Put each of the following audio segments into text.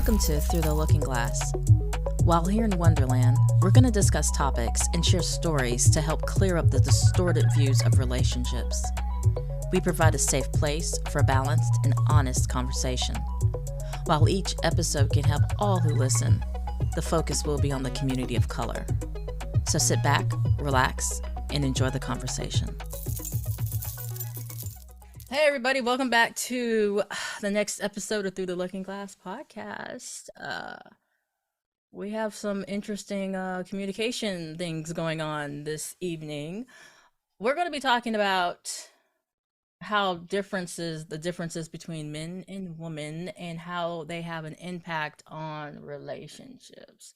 Welcome to Through the Looking Glass. While here in Wonderland, we're going to discuss topics and share stories to help clear up the distorted views of relationships. We provide a safe place for balanced and honest conversation. While each episode can help all who listen, the focus will be on the community of color. So sit back, relax, and enjoy the conversation. Hey everybody, welcome back to the next episode of Through the Looking Glass podcast. We have some interesting communication things going on this evening. We're going to be talking about how the differences between men and women and how they have an impact on relationships.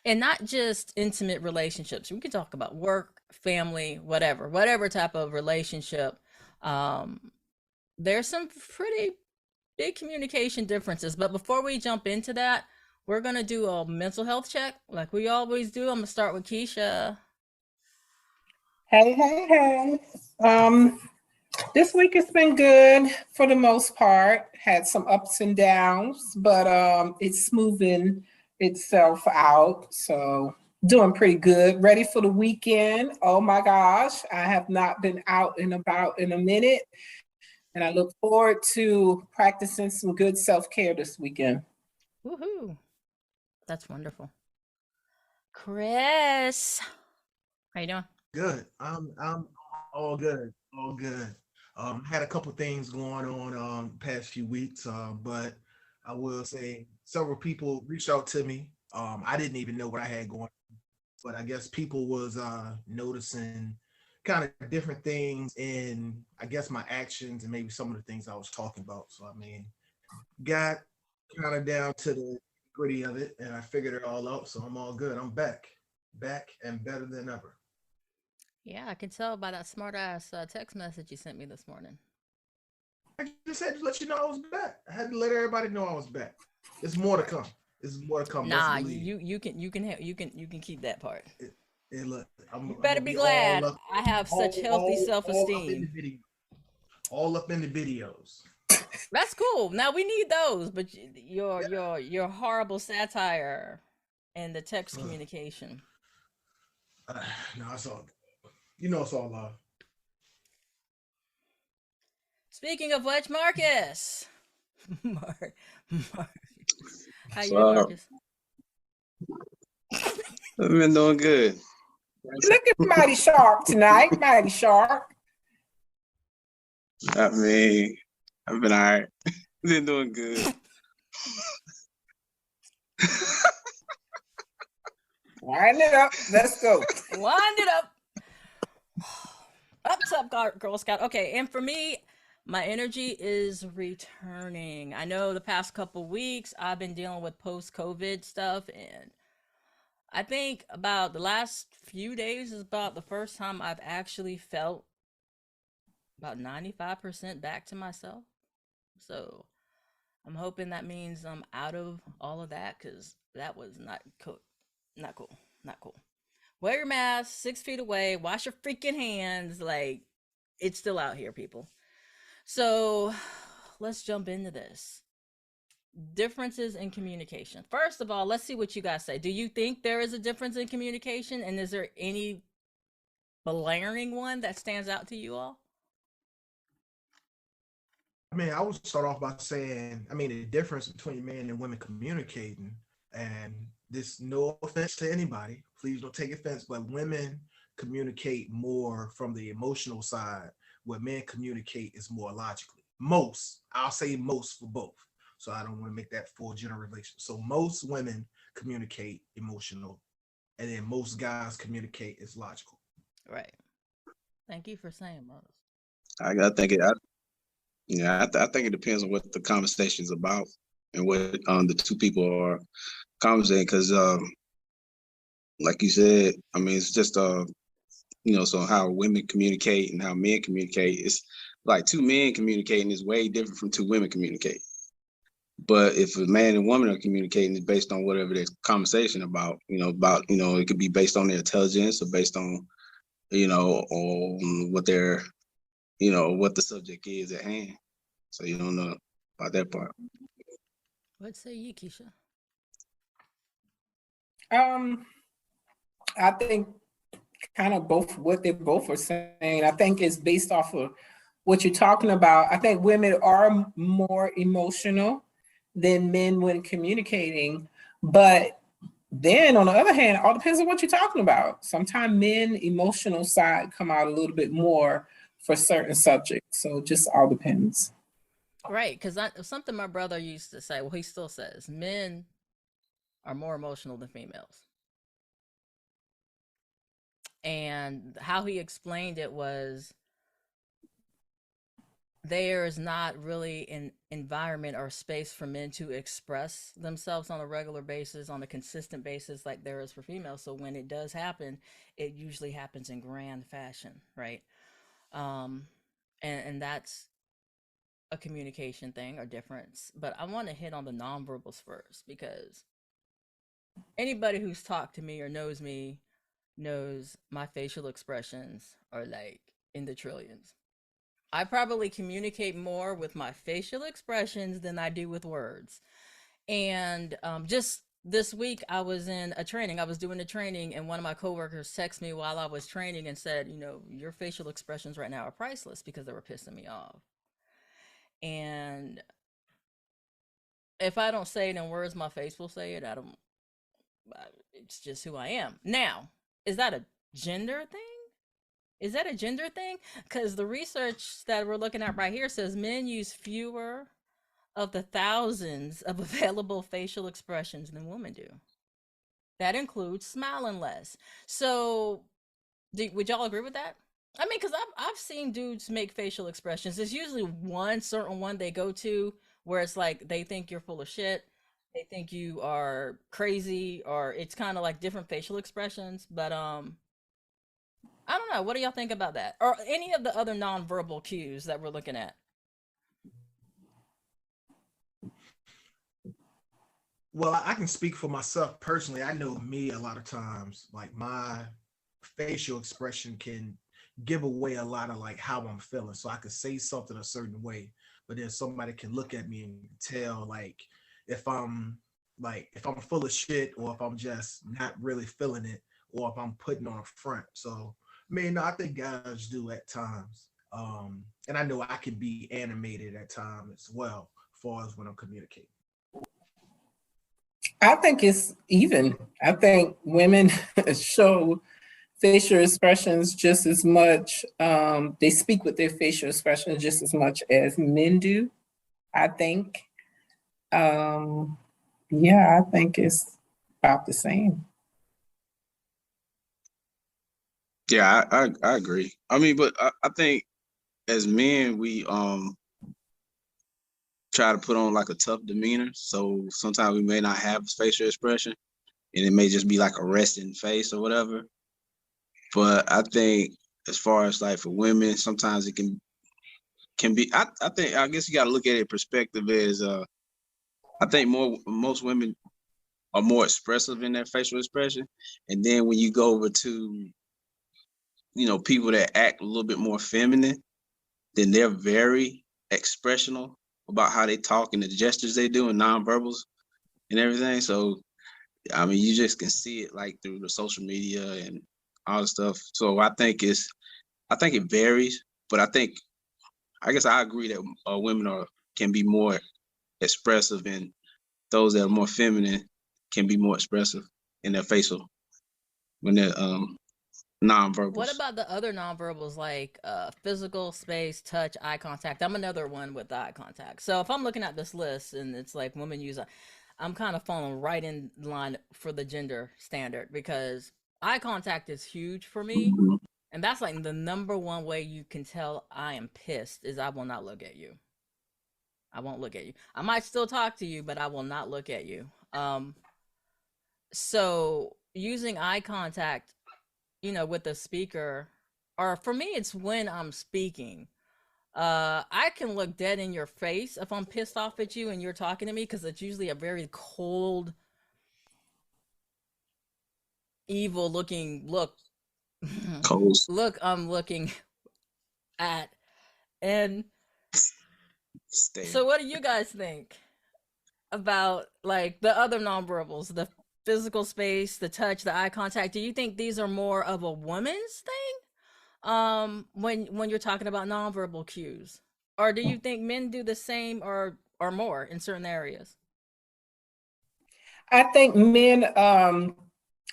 And not just intimate relationships. We can talk about work, family, whatever type of relationship. There's some pretty big communication differences. But before we jump into that, we're going to do a mental health check like we always do. I'm going to start with Keisha. Hey. This week has been good for the most part. Had some ups and downs, but it's smoothing itself out. So doing pretty good. Ready for the weekend. Oh my gosh, I have not been out and about in a minute. And I look forward to practicing some good self-care this weekend. Woohoo. That's wonderful. Chris, how you doing? Good. I'm all good. All good. Had a couple things going on past few weeks, but I will say several people reached out to me. I didn't even know what I had going on, but I guess people was noticing kind of different things in, I guess, my actions and maybe some of the things I was talking about. So I mean, got kind of down to the gritty of it, and I figured it all out. So I'm all good. I'm back and better than ever. Yeah, I can tell by that smart ass text message you sent me this morning. I just had to let you know I was back. I had to let everybody know I was back. There's more to come. There's more to come. Nah, you can keep that part. Look, You better be glad I have such healthy self-esteem. All up in the videos. That's cool. Now we need those, but your horrible satire and the text communication. No, it's all good. You know it's all love. Speaking of which, Marcus. Mark. How you doing, Marcus? I've been doing good. Look at Mighty Sharp tonight. Mighty Sharp. I mean, I've been all right. Been doing good. Wind it up. Let's go. Wind it up. Up, Girl Scout. Okay, and for me, my energy is returning. I know the past couple weeks I've been dealing with post-COVID stuff, and I think about the last few days is about the first time I've actually felt about 95% back to myself. So I'm hoping that means I'm out of all of that, because that was not cool. Not cool. Wear your mask, 6 feet away, wash your freaking hands. Like, it's still out here, people. So let's jump into this. Differences in communication. First of all, let's see what you guys say. Do you think there is a difference in communication? And is there any blaring one that stands out to you all? I mean, I would start off by saying, the difference between men and women communicating, and this, no offense to anybody, please don't take offense, but women communicate more from the emotional side, where men communicate is more logically. I'll say most for both. So I don't want to make that full generalization. So most women communicate emotional, and then most guys communicate is logical. Right. Thank you for saying most. I think it depends on what the conversation is about and what the two people are conversating. Because, like you said, it's just so how women communicate and how men communicate. It's like two men communicating is way different from two women communicating. But if a man and woman are communicating, it's based on whatever their conversation about. It could be based on their intelligence or based on, on what their, what the subject is at hand. So you don't know about that part. What say you, Keisha? I think kind of both what they both are saying. I think it's based off of what you're talking about. I think women are more emotional than men when communicating, but then on the other hand, all depends on what you're talking about. Sometimes men emotional side come out a little bit more for certain subjects. So it just all depends. Right, because something my brother used to say, well, he still says, men are more emotional than females. And how he explained it was there is not really an environment or space for men to express themselves on a regular basis, on a consistent basis, like there is for females. So when it does happen, it usually happens in grand fashion, right? Um, and that's a communication thing or difference. But I want to hit on the nonverbals first because anybody who's talked to me or knows me knows my facial expressions are like in the trillions. I probably communicate more with my facial expressions than I do with words. And just this week, I was in a training. I was doing a training, and one of my coworkers texted me while I was training and said, "You know, your facial expressions right now are priceless," because they were pissing me off. And if I don't say it in words, my face will say it. I don't. It's just who I am. Now, is that a gender thing? Is that a gender thing? Because the research that we're looking at right here says men use fewer of the thousands of available facial expressions than women do. That includes smiling less. So, would y'all agree with that? I mean, because I've seen dudes make facial expressions. There's usually one certain one they go to where it's like they think you're full of shit, they think you are crazy, or it's kind of like different facial expressions. But I don't know. What do y'all think about that? Or any of the other nonverbal cues that we're looking at? Well, I can speak for myself personally. I know me a lot of times, like my facial expression can give away a lot of like how I'm feeling. So I could say something a certain way, but then somebody can look at me and tell if I'm if I'm full of shit or if I'm just not really feeling it or if I'm putting on a front. So I mean, no, I think guys do at times. And I know I can be animated at times as well, as far as when I'm communicating. I think it's even. I think women show facial expressions just as much. They speak with their facial expressions just as much as men do. I think. Um, yeah, I think it's about the same. Yeah, I agree. I mean, but I think as men, we try to put on like a tough demeanor. So sometimes we may not have facial expression, and it may just be like a resting face or whatever. But I think as far as like for women, sometimes it can be. I think I guess you got to look at it perspective as I think most women are more expressive in their facial expression, and then when you go over to people that act a little bit more feminine, then they're very expressional about how they talk and the gestures they do and nonverbals and everything. So I mean, you just can see it like through the social media and all the stuff. So I think it varies, but I guess I agree that women can be more expressive, and those that are more feminine can be more expressive in their facial when they're What nonverbals. about the other nonverbals like physical, space, touch, eye contact? I'm another one with eye contact. So if I'm looking at this list and it's like women use, I'm kind of falling right in line for the gender standard because eye contact is huge for me. Mhm. And that's like the number one way you can tell I am pissed is I will not look at you. I won't look at you. I might still talk to you, but I will not look at you. So using eye contact, with the speaker, or for me, it's when I'm speaking. I can look dead in your face if I'm pissed off at you and you're talking to me because it's usually a very cold, evil looking look. Coles, Look, I'm looking at. And stare. so, what do you guys think about like the other nonverbals, the physical space, the touch, the eye contact, do you think these are more of a woman's thing? When you're talking about nonverbal cues, or do you think men do the same or more in certain areas? I think men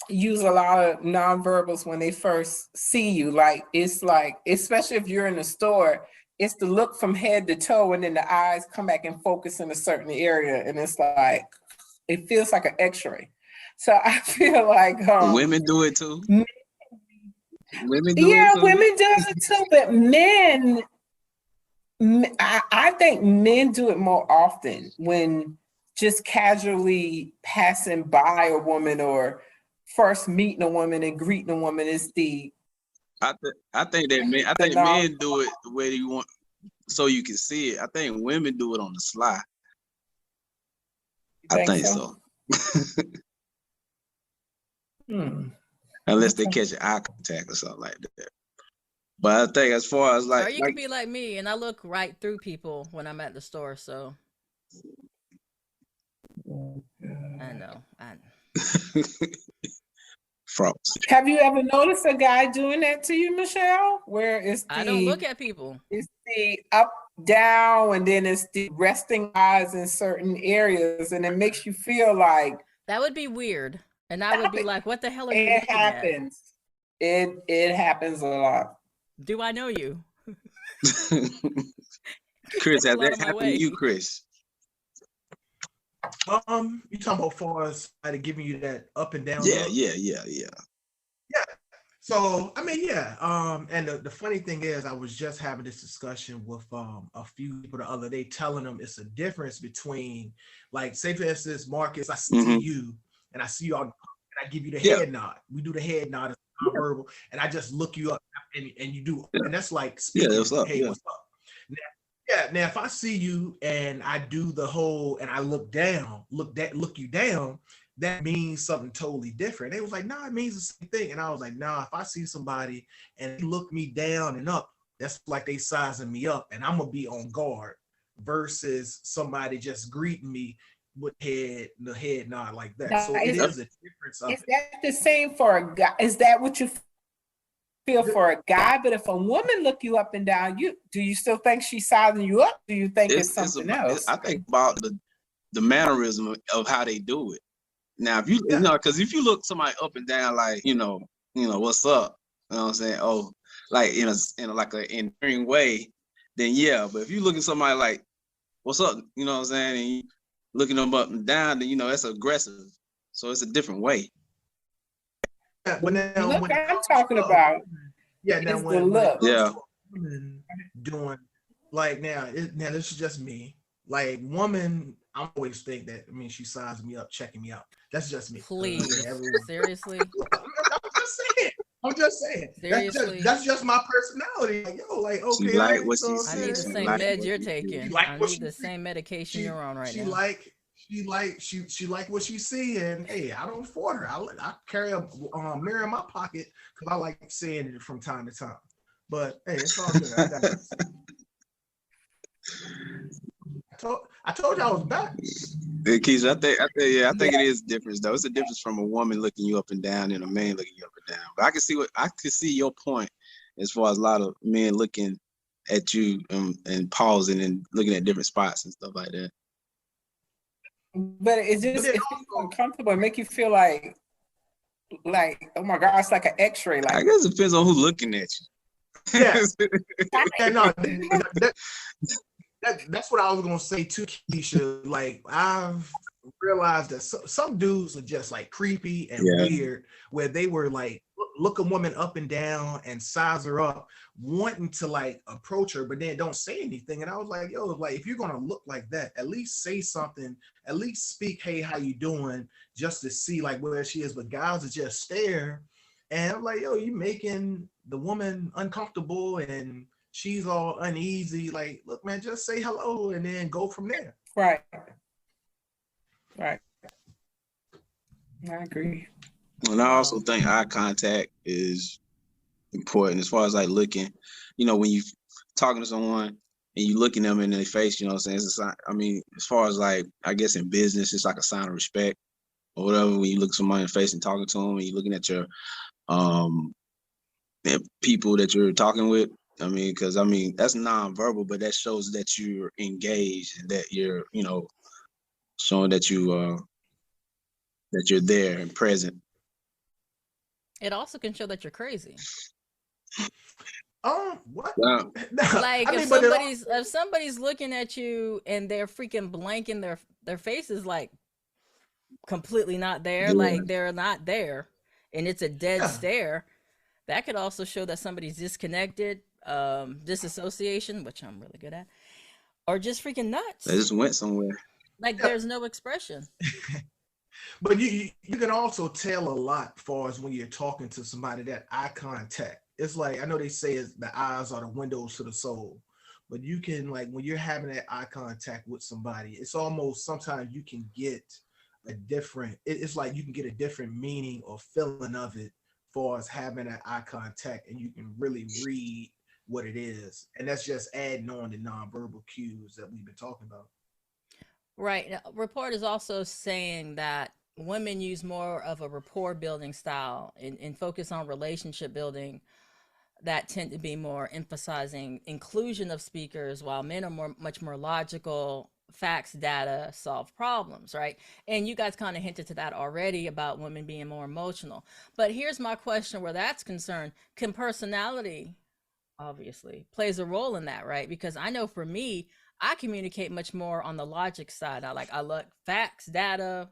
use a lot of nonverbals when they first see you. Like it's like, especially if you're in the store, it's the look from head to toe, and then the eyes come back and focus in a certain area, and it's like it feels like an X-ray. So I feel like Women do it too. Women do it yeah, too. women do it too, but I think men do it more often when just casually passing by a woman or first meeting a woman and greeting a woman is I think men do it the way you want, so you can see it. I think women do it on the sly. I think so. Unless they catch an eye contact or something like that. But I think as far as Or you could be like me and I look right through people when I'm at the store, so I know. Frogs. Have you ever noticed a guy doing that to you, Michelle? Where it's I don't look at people. It's the up, down, and then it's the resting eyes in certain areas, and it makes you feel like that would be weird. And I would be like, what the hell are you it looking happens. At? It happens a lot. Do I know you? Chris, has that happened to you, Chris? You talking about far as giving you that up and down? Yeah. So I mean, yeah. And the funny thing is, I was just having this discussion with a few people the other day, telling them it's a difference between, like, say for instance, Marcus, I see you and I see you on, and I give you the head nod. We do the head nod as nonverbal, and I just look you up and you do, and that's like speaking, what's up? Hey, what's up? Now if I see you and I do the whole and I look down, look you down, that means something totally different. They was like, nah, it means the same thing. And I was like, nah, if I see somebody and they look me down and up, that's like they sizing me up and I'm gonna be on guard versus somebody just greeting me with the head nod like that. So it is a difference of Is that the same for a guy? Is that what you feel for a guy? But if a woman look you up and down, do you still think she's sizing you up? Do you think it's something else? I think about the mannerism of how they do it. Now, if you know, because if you look somebody up and down, like, you know, what's up? You know what I'm saying? Oh, like in like an endearing way, then yeah. But if you look at somebody like, what's up? You know what I'm saying? And you looking them up and down, then that's aggressive. So it's a different way. Yeah, when I'm talking about. Yeah, now when doing like now this is just me. Like woman, I always think that she sized me up, checking me out. That's just me. Please, seriously. I'm just saying. Seriously, that's just my personality. Like, yo, like, okay. She like what she I need the same meds you're taking. I need the same medication you're on right now. She like what she see, and hey, I don't afford her. I carry a mirror in my pocket because I like seeing it from time to time. But hey, it's all good. I told you I was back. Keisha, I think it is different though. It's a difference from a woman looking you up and down and a man looking you up and down. But I can see your point as far as a lot of men looking at you and pausing and looking at different spots and stuff like that. But it feels uncomfortable and make you feel like, oh my God, it's like an X-ray. Like, I guess it depends on who's looking at you. Yeah. No, that's what I was gonna say too, Keisha. Like, I've realized that some dudes are just like creepy and weird, where they were like look a woman up and down and size her up, wanting to like approach her, but then don't say anything. And I was like, yo, like if you're gonna look like that, at least say something, at least speak, hey, how you doing, just to see like where she is. But guys are just stare, and I'm like, yo, you making the woman uncomfortable and she's all uneasy. Like, look, man, just say hello and then go from there. Right. I agree. And I also think eye contact is important as far as like looking, when you talking to someone and you looking them in their face, you know what I'm saying? It's a sign, as far as like, I guess in business, it's like a sign of respect. or whatever, when you look somebody in the face and talking to them, and you're looking at your people that you're talking with. I mean, because I mean that's nonverbal, but that shows that you're engaged and that you're, you know, showing that you're there and present. It also can show that you're crazy. What? Yeah. Like I if mean, if somebody's looking at you and they're freaking blanking their face is like completely not there, Yeah. like they're not there, and it's a dead yeah. stare, that could also show that somebody's disconnected, disassociation, which I'm really good at, or just freaking nuts. They just went somewhere. Like Yeah. there's no expression. But you can also tell a lot far as when you're talking to somebody, that eye contact. It's like, I know they say the eyes are the windows to the soul, but you can, like, when you're having that eye contact with somebody, it's almost, sometimes you can get a different, it's like you can get a different meaning or feeling of it far as having that eye contact, and you can really read what it is. And that's just adding on the nonverbal cues that we've been talking about. Right. Now, report is also saying that women use more of a rapport building style and focus on relationship building that tend to be more emphasizing inclusion of speakers, while men are much more logical, facts, data, solve problems, right? And you guys kind of hinted to that already about women being more emotional. But here's my question where that's concerned. Can personality obviously plays a role in that, right? Because I know for me, I communicate much more on the logic side. I look facts, data,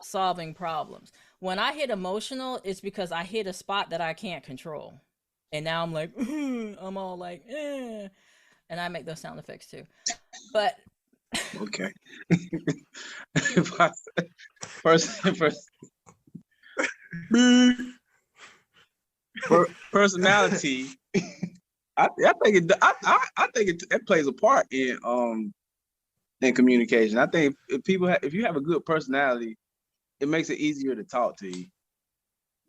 solving problems. When I hit emotional, it's because I hit a spot that I can't control. And now I'm like, I'm all like, eh. And I make those sound effects too. But Okay. Personality. I think it plays a part in communication. I think if you have a good personality, it makes it easier to talk to you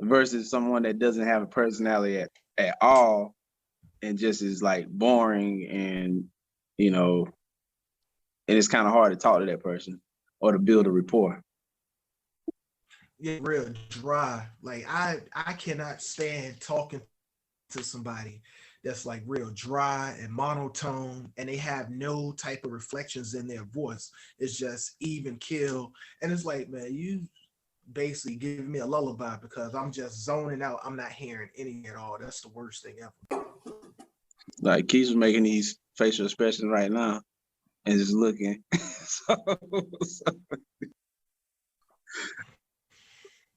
versus someone that doesn't have a personality at all and just is like boring, and you know, and it's kind of hard to talk to that person or to build a rapport. Yeah, real dry. Like I cannot stand talking to somebody that's like real dry and monotone, and they have no type of reflections in their voice. It's just even kill. And it's like, man, you basically give me a lullaby because I'm just zoning out. I'm not hearing any at all. That's the worst thing ever. Like Keisha's making these facial expressions right now and just looking. so,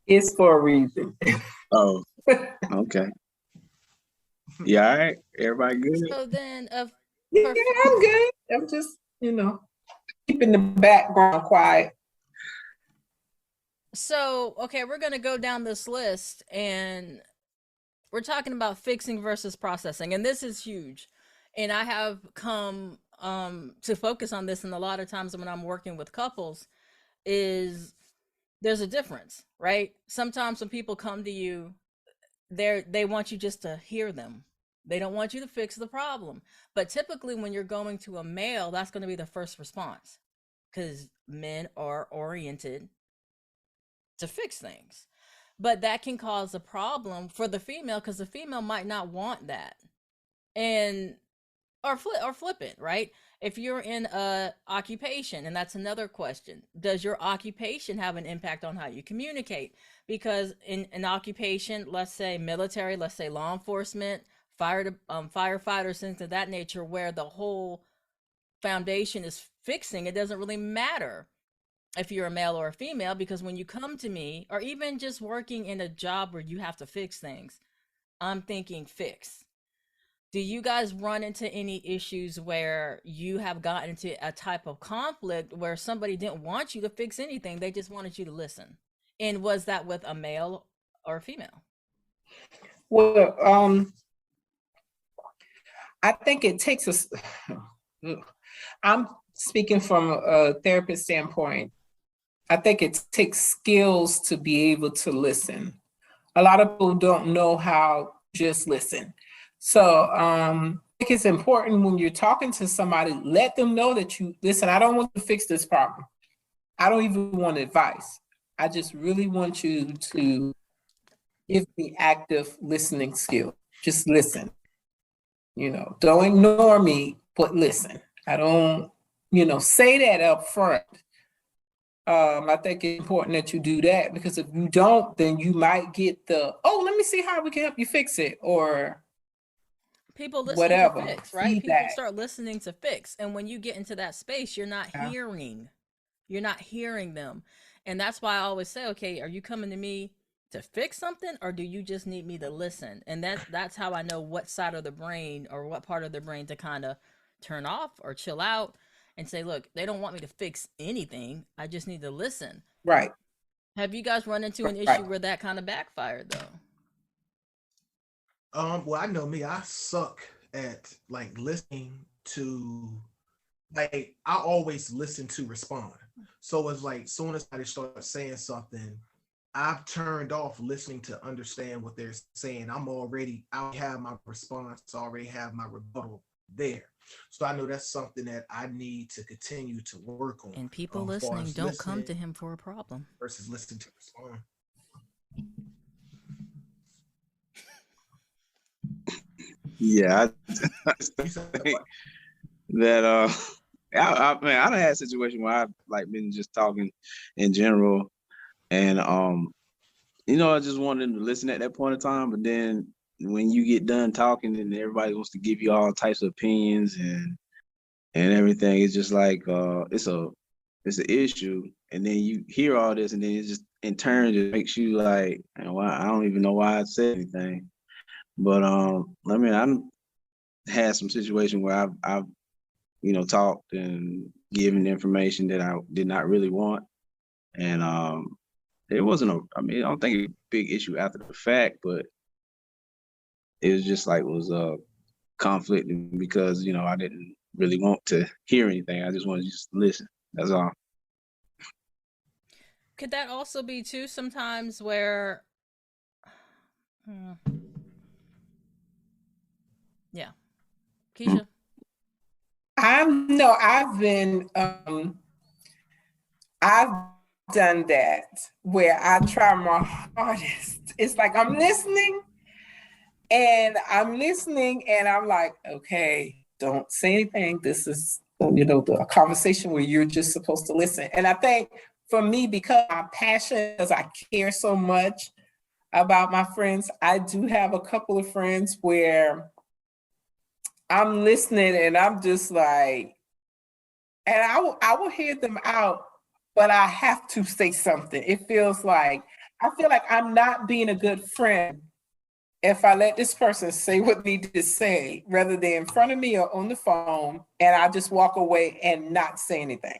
It's for a reason. oh, okay. Yeah, all right. Everybody good? so then Yeah, I'm good. I'm just, keeping the background quiet. So, okay, we're going to go down this list and we're talking about fixing versus processing. And this is huge. And I have come to focus on this, and a lot of times when I'm working with couples is there's a difference, right? Sometimes when people come to you, they want you just to hear them. They don't want you to fix the problem. But typically when you're going to a male, that's going to be the first response, because men are oriented to fix things. But that can cause a problem for the female, because the female might not want that. And or flip it, right? If you're in a occupation, and that's another question, does your occupation have an impact on how you communicate? Because in an occupation, let's say military, let's say law enforcement, firefighters, things of that nature, where the whole foundation is fixing, it doesn't really matter if you're a male or a female, because when you come to me, or even just working in a job where you have to fix things, I'm thinking fix. Do you guys run into any issues where you have gotten into a type of conflict where somebody didn't want you to fix anything, they just wanted you to listen? And was that with a male or a female? Well, I think it takes us, I'm speaking from a therapist standpoint. I think it takes skills to be able to listen. A lot of people don't know how to just listen. So I think it's important when you're talking to somebody, let them know that you listen. I don't want to fix this problem. I don't even want advice. I just really want you to give me active listening skill. Just listen. Don't ignore me, but listen. I don't, say that up front. I think it's important that you do that, because if you don't, then you might get let me see how we can help you fix it, or People listen to whatever fix, right? People feedback. start listening to fix. And when you get into that space, you're not Yeah. hearing them. And that's why I always say, okay, are you coming to me to fix something, or do you just need me to listen? And that's how I know what side of the brain or what part of the brain to kind of turn off or chill out and say, look, they don't want me to fix anything. I just need to listen. Right. Have you guys run into an issue Right. where that kind of backfired though? Well, I know me, I suck at like listening to, like, I always listen to respond. So it's like soon as I start saying something, I've turned off listening to understand what they're saying. I have my response, I already have my rebuttal there. So I know that's something that I need to continue to work on. And people as far listening as don't come listening to him for a problem. versus listening to respond. Yeah, I You said think what? that I done had a situation where I've like been just talking in general, and I just wanted to listen at that point in time, but then when you get done talking and everybody wants to give you all types of opinions and everything, it's just like it's an issue, and then you hear all this, and then it just in turn just makes you like, well, I don't even know why I said anything. But I mean, I had some situation where I've talked and given information that I did not really want, and it wasn't I mean, I don't think it was a big issue after the fact, but it was just like conflicting because I didn't really want to hear anything. I just wanted to just listen. That's all. Could that also be too sometimes where hmm, yeah. Keisha? I've done that where I try my hardest. It's like I'm listening and I'm like, okay, don't say anything. This is, a conversation where you're just supposed to listen. And I think for me, because I'm passionate, because I care so much about my friends, I do have a couple of friends where I'm listening and I'm just like, and I will hear them out, but I have to say something. I feel like I'm not being a good friend if I let this person say what they need to say, rather than in front of me or on the phone, and I just walk away and not say anything.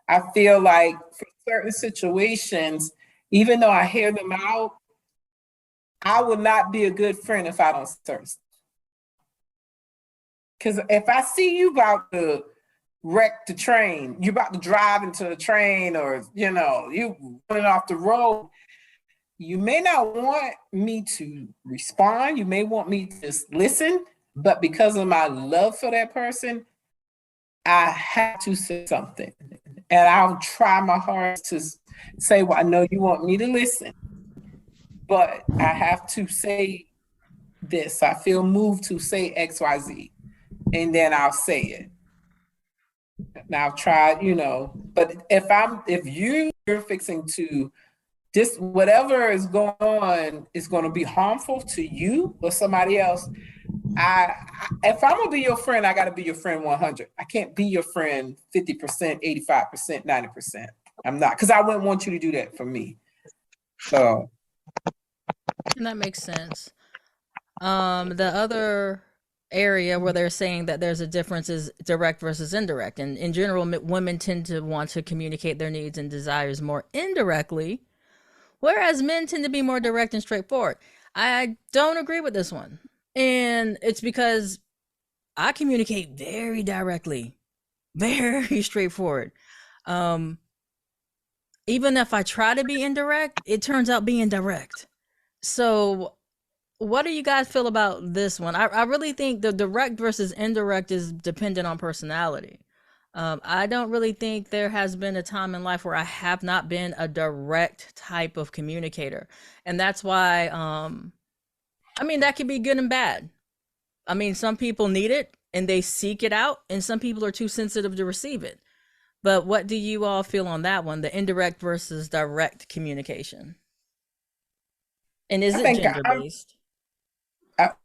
I feel like for certain situations, even though I hear them out, I will not be a good friend if I don't start. Because if I see you about to wreck the train, you're about to drive into the train, or you running off the road, you may not want me to respond. You may want me to just listen, but because of my love for that person, I have to say something. And I'll try my hardest to say, well, I know you want me to listen, but I have to say this. I feel moved to say XYZ, and then I'll say it. Now I've tried, but if you're fixing to this, whatever is going on is going to be harmful to you or somebody else. If I'm gonna be your friend, I got to be your friend 100. I can't be your friend 50%, 85%, 90%. I'm not, because I wouldn't want you to do that for me. So, And that makes sense. The other area where they're saying that there's a difference is direct versus indirect. And in general, women tend to want to communicate their needs and desires more indirectly, whereas men tend to be more direct and straightforward. I don't agree with this one. And it's because I communicate very directly, very straightforward. Um, Even if I try to be indirect, it turns out being direct. So what do you guys feel about this one? I really think the direct versus indirect is dependent on personality. I don't really think there has been a time in life where I have not been a direct type of communicator. And that's why, I mean, that can be good and bad. I mean, some people need it and they seek it out, and some people are too sensitive to receive it. But what do you all feel on that one, the indirect versus direct communication? And is I it think gender based?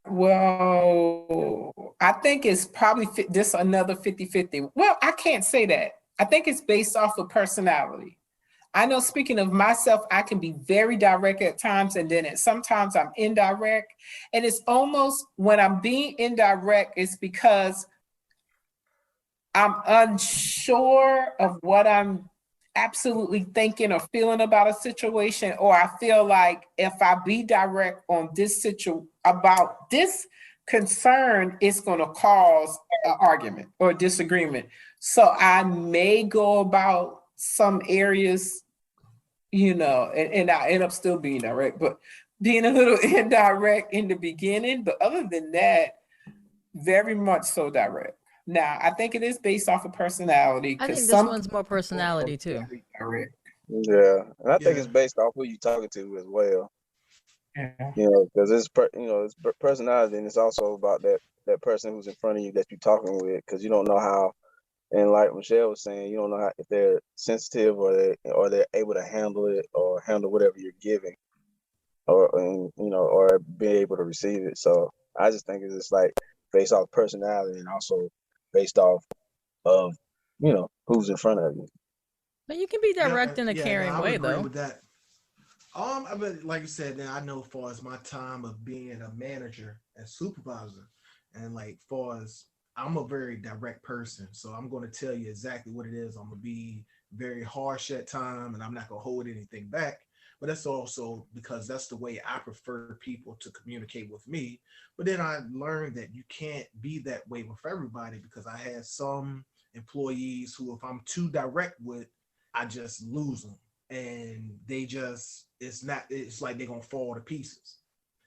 well, I think it's probably this another 50-50. Well, I can't say that. I think it's based off of personality. I know, speaking of myself, I can be very direct at times, and then sometimes I'm indirect. And it's almost when I'm being indirect, it's because I'm unsure of what I'm absolutely thinking or feeling about a situation, or I feel like if I be direct on this situation about this concern, it's going to cause an argument or disagreement. So I may go about some areas, and I end up still being direct, but being a little indirect in the beginning. But other than that, very much so direct. Now, I think it is based off of personality, I because think this some one's more people are personality too. very direct. Yeah, and I think Yeah. it's based off who you talking to as well. Yeah. Because it's personality, and it's also about that person who's in front of you that you're talking with, because you don't know how. And like Michelle was saying, you don't know how, if they're sensitive or they're able to handle it or handle whatever you're giving, or be able to receive it. So I just think it's just like based off personality and also based off of who's in front of you. But you can be direct in a Yeah, no, caring I would way, agree though. with that. I mean, like you said, now I know far as my time of being a manager and supervisor, and like far as I'm a very direct person, so I'm going to tell you exactly what it is. I'm gonna be very harsh at time, and I'm not gonna hold anything back. But that's also because that's the way I prefer people to communicate with me. But then I learned that you can't be that way with everybody, because I had some employees who, if I'm too direct with, I just lose them, and they just it's like they're gonna fall to pieces.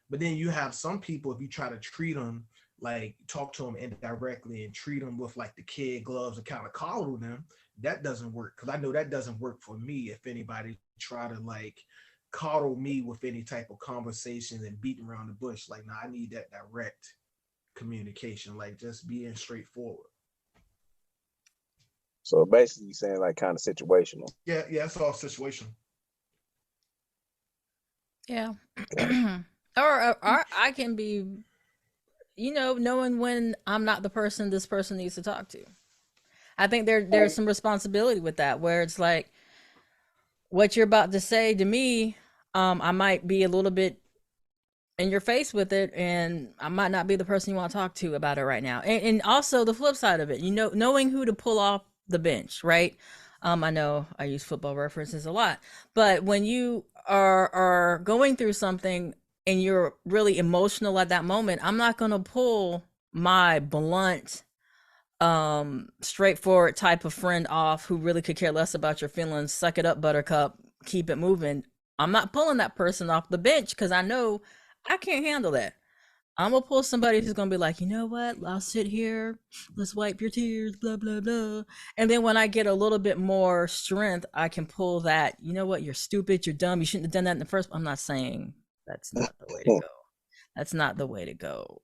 But then you have some people, if you try to treat them, like talk to them indirectly and treat them with like the kid gloves and kind of coddle them, that doesn't work, because I know that doesn't work for me. If anybody try to like coddle me with any type of conversation and beating around the bush, like, nah, I need that direct communication, like just being straightforward. So basically, saying like kind of situational. Yeah, yeah, it's all situational. Yeah. or I can be, knowing when I'm not the person this person needs to talk to. I think there's some responsibility with that, where it's like what you're about to say to me, I might be a little bit in your face with it, and I might not be the person you want to talk to about it right now. And also the flip side of it, knowing who to pull off the bench, right? I know I use football references a lot, but when you are going through something and you're really emotional at that moment, I'm not going to pull my blunt, straightforward type of friend off who really could care less about your feelings. Suck it up, buttercup, keep it moving. I'm not pulling that person off the bench, because I know I can't handle that. I'm gonna pull somebody who's gonna be like, you know what? I'll sit here. Let's wipe your tears. Blah blah blah. And then when I get a little bit more strength, I can pull that. You know what? You're stupid. You're dumb. You shouldn't have done that in the first. I'm not saying that's not the way to go. That's not the way to go.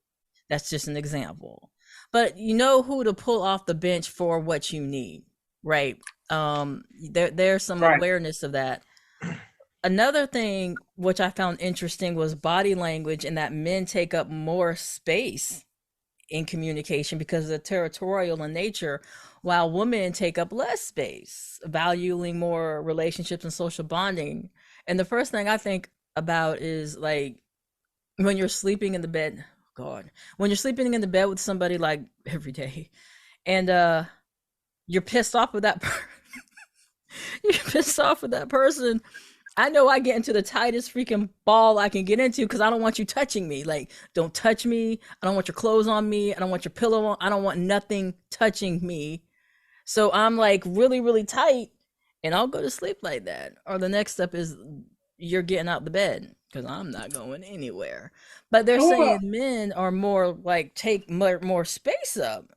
That's just an example. But you know who to pull off the bench for what you need, right? There's some Right. awareness of that. Another thing which I found interesting was body language, and that men take up more space in communication because they're territorial in nature, while women take up less space, valuing more relationships and social bonding. And the first thing I think about is like when you're sleeping in the bed, God, when you're sleeping in the bed with somebody like every day, and you're pissed off with that you're pissed off with that person. I know I get into the tightest freaking ball I can get into, because I don't want you touching me. Like, don't touch me. I don't want your clothes on me. I don't want your pillow on. I don't want nothing touching me. So I'm like really, really tight, and I'll go to sleep like that. Or the next step is you're getting out the bed, because I'm not going anywhere. But they're Well, saying men are more like take more space up.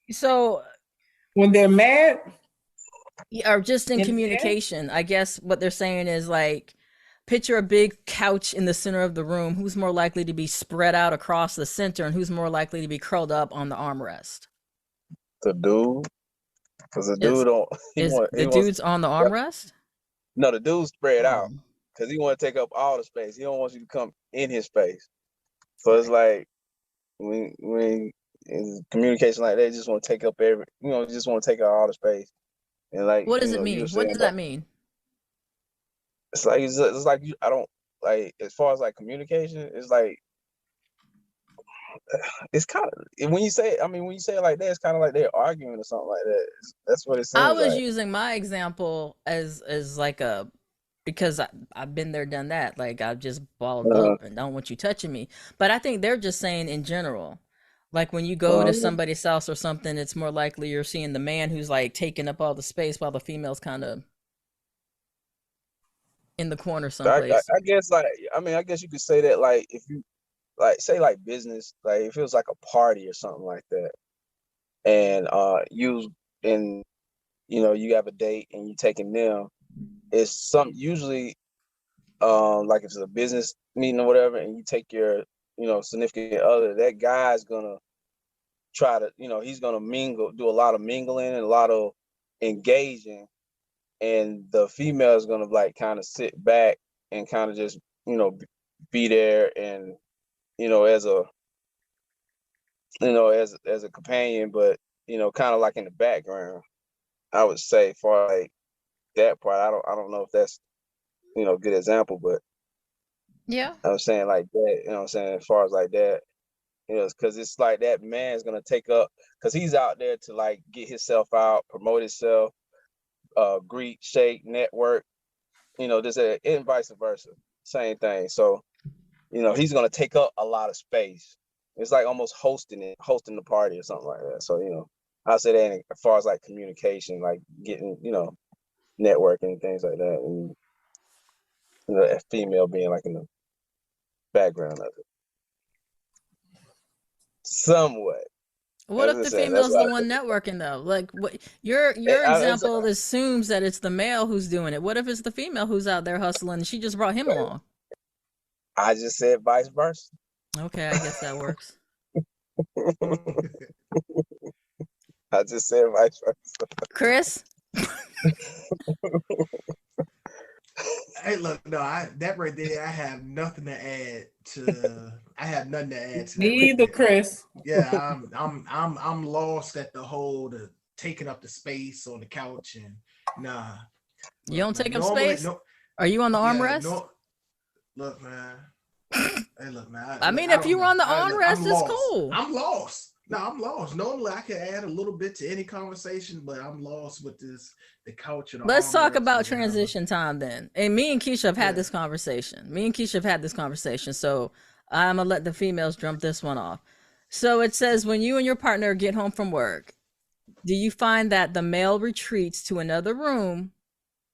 So When they're mad, Yeah, or just in in bed, communication. I guess what they're saying is like, picture a big couch in the center of the room. Who's more likely to be spread out across the center, and who's more likely to be curled up on the armrest? The dude, because the Is dude don't is he the wants dudes on the armrest? no, the dude's spread out Mm, because he want to take up all the space. He don't want you to come in his space. So it's right. like when in communication like that, you just want to take up just want to take up all the space. And like What does it you were mean? What saying does about that mean? it's like I don't like as far as like communication, it's like it's kind of when you say when you say it like that, it's kind of like they're arguing or something like that. That's what it I seems was like. using my example as like a, because I've been there, done that. Like I've just balled Uh, up and don't want you touching me. But I think they're just saying in general, like when you go to uh, somebody's house or something, it's more likely you're seeing the man who's like taking up all the space while the female's kind of in the corner someplace. I guess like I guess you could say that like if you like say like business like it feels like a party or something like that, and and you have a date and you taking them. It's some usually like if it's a business meeting or whatever, and you take your significant other, that guy's gonna try to he's gonna mingle, do a lot of mingling and a lot of engaging, and the female is gonna like kind of sit back and kind of just be there and as a as a companion, but kind of like in the background. I would say for like that part, I don't know if that's good example, but Yeah. I was saying like that, what I'm saying, as far as like that, because it's like that man's gonna take up, because he's out there to like get himself out, promote himself, greet, shake, network, just and vice versa, same thing. So he's gonna take up a lot of space. It's like almost hosting the party or something like that. So I say that as far as like communication, like getting networking and things like that, and a female being like in the background of it, somewhat. What As if I the said, that's female's why the one networking though? Like what your I, example assumes that it's the male who's doing it. What if it's the female who's out there hustling and she just brought him along? I just said vice versa. Okay, I guess that works. I just said vice versa. Chris? Hey, look, no, that right there, I have nothing to add to. I have nothing to add to that right neither there. Chris. Yeah, I'm lost at the taking up the space on the couch and nah. You Look, don't man, take up normally space? Are you on the yeah, armrest? no. Look, man. Hey, look, man. I Look, mean, I if don't you're know. on the Look, I'm armrest, it's lost. cool. I'm lost. No, I'm lost. Normally, I could add a little bit to any conversation, but I'm lost with the couch and the Let's talk armrest or about whatever. transition time then. And me and Keisha have had Yeah. this conversation. So I'm gonna let the females jump this one off. So it says, when you and your partner get home from work, do you find that the male retreats to another room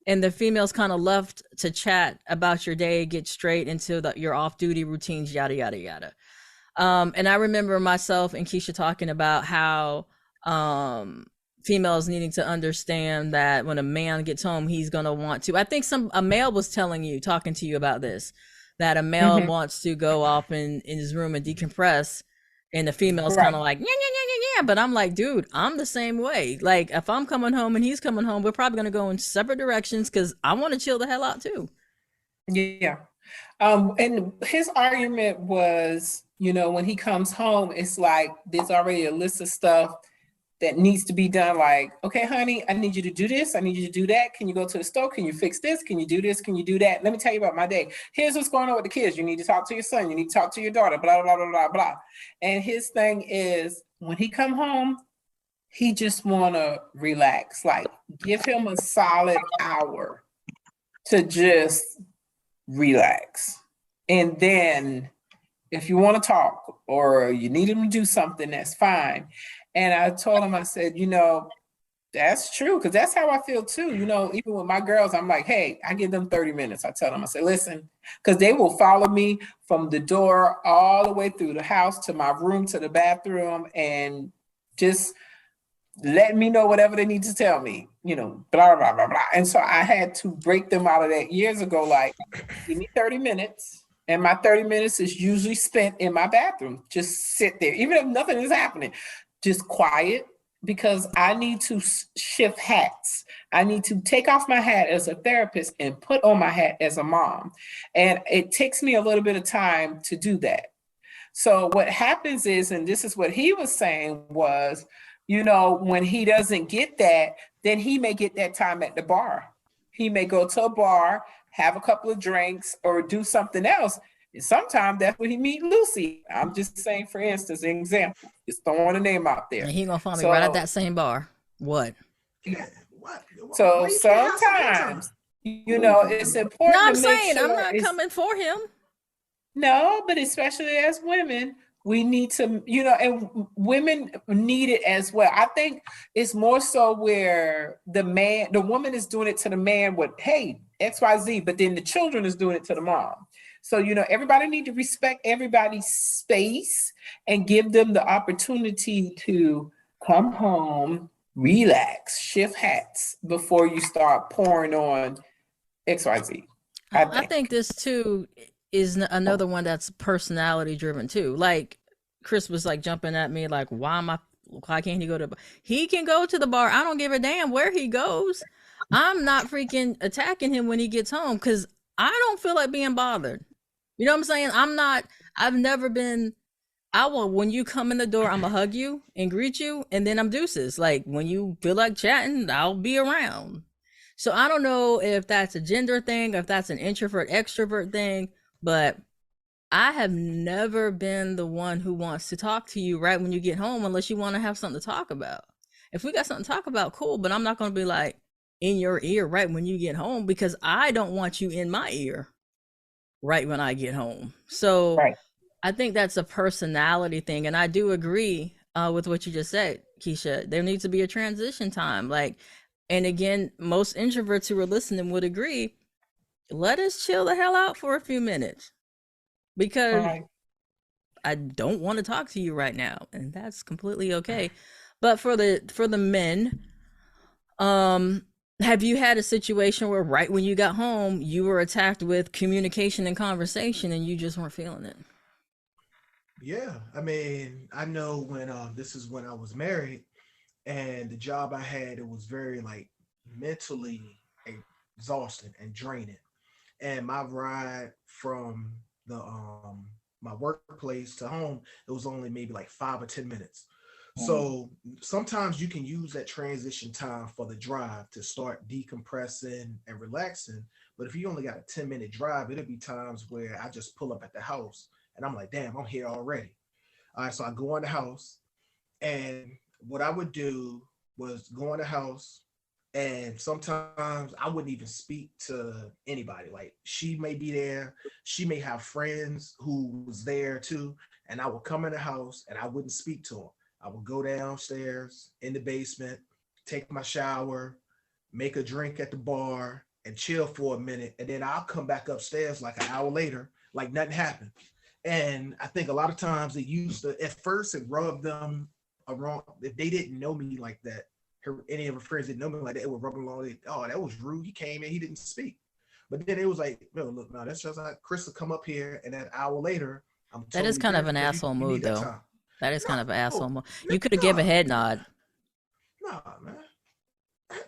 and the female's kind of left to chat about your day, get straight into your off-duty routines, yada yada yada? And I remember myself and Keisha talking about how females needing to understand that when a man gets home, he's gonna want to. I think a male was talking to you about this, that a male Hmm. wants to go off in his room and decompress, and the female's kind Right. of like yeah yeah yeah yeah yeah. But I'm like, dude, I'm the same way. Like if I'm coming home and he's coming home, we're probably gonna go in separate directions because I want to chill the hell out too. Yeah. And his argument was, when he comes home, it's like there's already a list of stuff that needs to be done. Like, okay, honey, I need you to do this. I need you to do that. Can you go to the store? Can you fix this? Can you do this? Can you do that? Let me tell you about my day. Here's what's going on with the kids. You need to talk to your son. You need to talk to your daughter, blah, blah, blah, blah, blah. And his thing is when he come home, he just want to relax. Like give him a solid hour to just relax. And then if you want to talk or you need him to do something, that's fine. And I told him, I said, that's true, because that's how I feel too. Even with my girls, I'm like, hey, I give them 30 minutes. I tell them, I say, listen, because they will follow me from the door all the way through the house to my room to the bathroom, and just letting me know whatever they need to tell me, blah, blah, blah, blah. And so I had to break them out of that years ago, like, give me 30 minutes. And my 30 minutes is usually spent in my bathroom. Just sit there, even if nothing is happening, just quiet, because I need to shift hats. I need to take off my hat as a therapist and put on my hat as a mom. And it takes me a little bit of time to do that. So what happens is, and this is what he was saying was, when he doesn't get that, then he may get that time at the bar. He may go to a bar, have a couple of drinks, or do something else. And sometimes that's where he meet Lucy. I'm just saying, for instance, an example. Just throwing a name out there. And he gonna find me right at that same bar. What? Yeah. What? So Why you can't have some sometimes, downtime? it's important No, I'm to make saying sure I'm not coming for him. No, but especially as women, we need to, and women need it as well. I think it's more so where the woman is doing it to the man with, hey, XYZ, but then the children is doing it to the mom. So, everybody need to respect everybody's space and give them the opportunity to come home, relax, shift hats before you start pouring on XYZ. I think this too is another one that's personality driven too. Like Chris was like jumping at me like, why can't he go to he can go to the bar. I don't give a damn where he goes. I'm not freaking attacking him when he gets home because I don't feel like being bothered. You know what I'm saying? I've never been, when you come in the door, I'm gonna hug you and greet you, and then I'm deuces. Like when you feel like chatting, I'll be around. So I don't know if that's a gender thing, or if that's an introvert extrovert thing, but I have never been the one who wants to talk to you right when you get home unless you want to have something to talk about. If we got something to talk about, cool, but I'm not going to be like in your ear right when you get home because I don't want you in my ear right when I get home. So Right. I think that's a personality thing. And I do agree with what you just said, Keisha. There needs to be a transition time. And again, most introverts who are listening would agree, let us chill the hell out for a few minutes because Right. I don't want to talk to you right now, and that's completely okay. But for the men, have you had a situation where right when you got home, you were attacked with communication and conversation and you just weren't feeling it? Yeah, I mean, I know when this is when I was married, and the job I had, it was very like mentally exhausting and draining. And my ride from the my workplace to home, it was only maybe like 5 or 10 minutes. So sometimes you can use that transition time for the drive to start decompressing and relaxing. But if you only got a 10-minute drive, it'll be times where I just pull up at the house and I'm like, damn, I'm here already. All right, so I go in the house, and what I would do was go in the house, and sometimes I wouldn't even speak to anybody. Like she may be there, she may have friends who was there too, and I would come in the house and I wouldn't speak to them. I would go downstairs in the basement, take my shower, make a drink at the bar, and chill for a minute, and then I'll come back upstairs like an hour later, like nothing happened. And I think a lot of times it used to, at first, it rubbed them wrong. If they didn't know me like that, any of her friends didn't know me like that, it would rub them along. Oh, that was rude. He came in, he didn't speak. But then it was like, no, look, no, that's just like Chris will come up here, and an hour later, I'm totally That is kind of an different. asshole You mood, need that though. time. That is kind of an asshole No, mode. You could have given a head nod. no, man.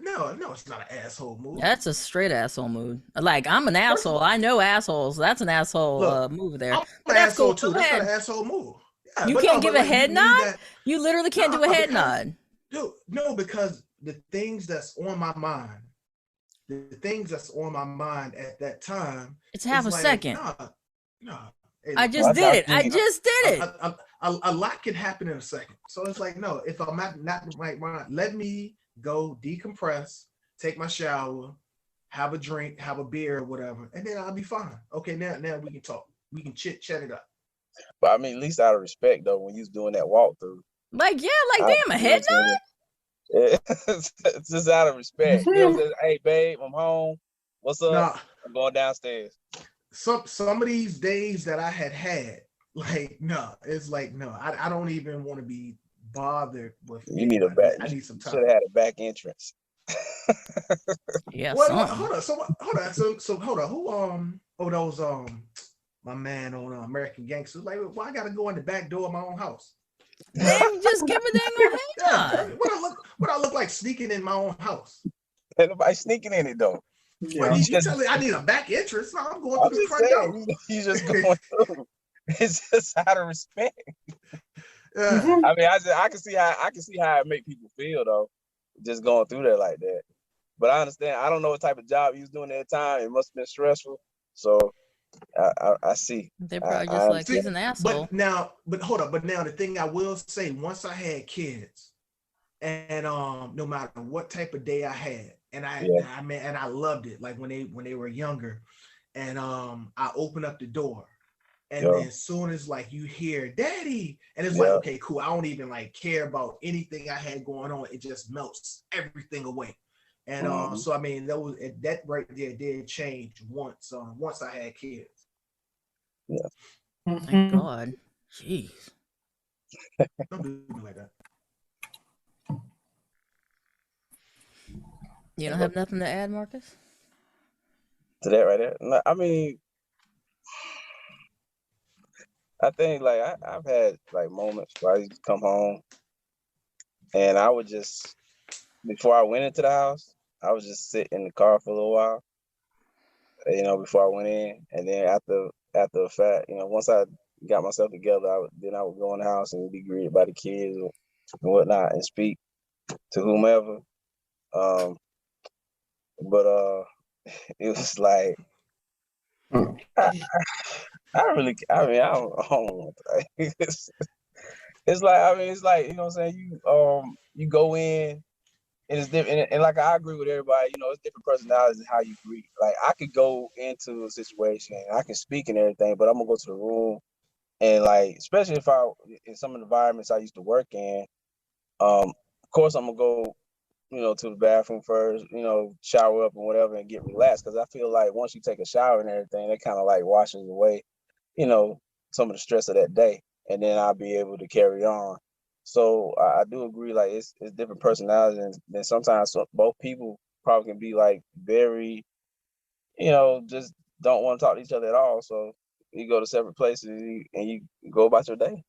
No, it's not an asshole move. That's a straight asshole mood. Like, I'm an asshole. I know assholes. That's an asshole Look, move there. I'm But an that's cool. asshole too. Go That's not ahead. an asshole move. Yeah, You but can't no, give but a like you head need nod? that. You literally can't do a Nah, head because nod. dude, no, because the things that's on my mind, at that time, It's half is a like, second. nah. Hey, I look, just I did it. thought I you- just did it. a lot can happen in a second. So it's like, no, if I'm not in the right mind, let me go decompress, take my shower, have a drink, have a beer or whatever, and then I'll be fine. Okay, now we can talk. We can chat it up. But I mean, at least out of respect though, when you was doing that walkthrough, Like, yeah, like, I, damn, a you know head what I'm nod? saying? Yeah. It's just out of respect. You know what I'm saying? Hey, babe, I'm home. What's up? Now, I'm going downstairs. some of these days that I had, like, no, it's like, no, I don't even want to be bothered with You need a anybody. back. I need some You should time. have had a back entrance. Yeah, Wait, something. hold on. Hold on. So hold on. Who those my man on American Gangsters, like, why I gotta go in the back door of my own house? Then just give a dang on Yeah, headshot. what I look like sneaking in my own house? Ain't nobody sneaking in it though. Well, Yeah. you tell me I need a back entrance? No, I'm going I'm through the just front door. saying, you just going through. It's just out of respect. Yeah. Mhm. I mean, I can see how it make people feel though, just going through there like that. But I understand. I don't know what type of job he was doing at the time. It must have been stressful. So I see. They're I, probably I just like, See, he's an asshole. but hold up. But now the thing I will say, once I had kids, and no matter what type of day I had, and Yeah. I loved it. Like when they were younger, and I opened up the door, and Yeah. then as soon as like you hear daddy, and it's like, Yeah. okay, cool. I don't even like care about anything I had going on. It just melts everything away. And Mhm. so I mean that right there did change once I had kids. Thank Mhm. God. Jeez. Don't do me like that. You don't have nothing to add, Marcus? To that right there. No, I mean, I think like I've had like moments where I used to come home and I would just, before I went into the house, I would just sit in the car for a little while, before I went in, and then after the fact, once I got myself together, I would go in the house and be greeted by the kids and whatnot and speak to whomever. But it was like I don't know. It's like, it's like, you know what I'm saying? You go in and it's different. And like, I agree with everybody, it's different personalities and how you greet. Like, I could go into a situation and I can speak and everything, but I'm gonna go to the room and like, especially if in some of the environments I used to work in, of course I'm gonna go, to the bathroom first, shower up and whatever and get relaxed. Cause I feel like once you take a shower and everything, that kind of like washes away, some of the stress of that day. And then I'll be able to carry on. So I do agree, like it's different personalities, and then sometimes both people probably can be like very, just don't want to talk to each other at all. So you go to separate places and you go about your day.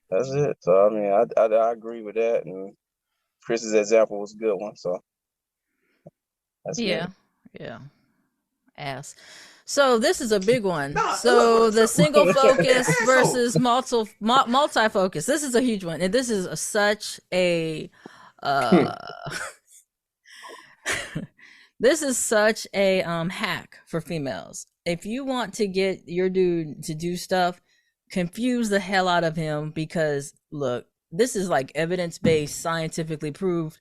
That's it. So I mean, I agree with that, and Chris's example was a good one. So that's Yeah. good. Yeah. Ass. So this is a big one. No, So look, the single focus asshole. versus multi-focus. This is a huge one, and this is such a this is such a hack for females. If you want to get your dude to do stuff, confuse the hell out of him, because look, this is like evidence-based, scientifically proved.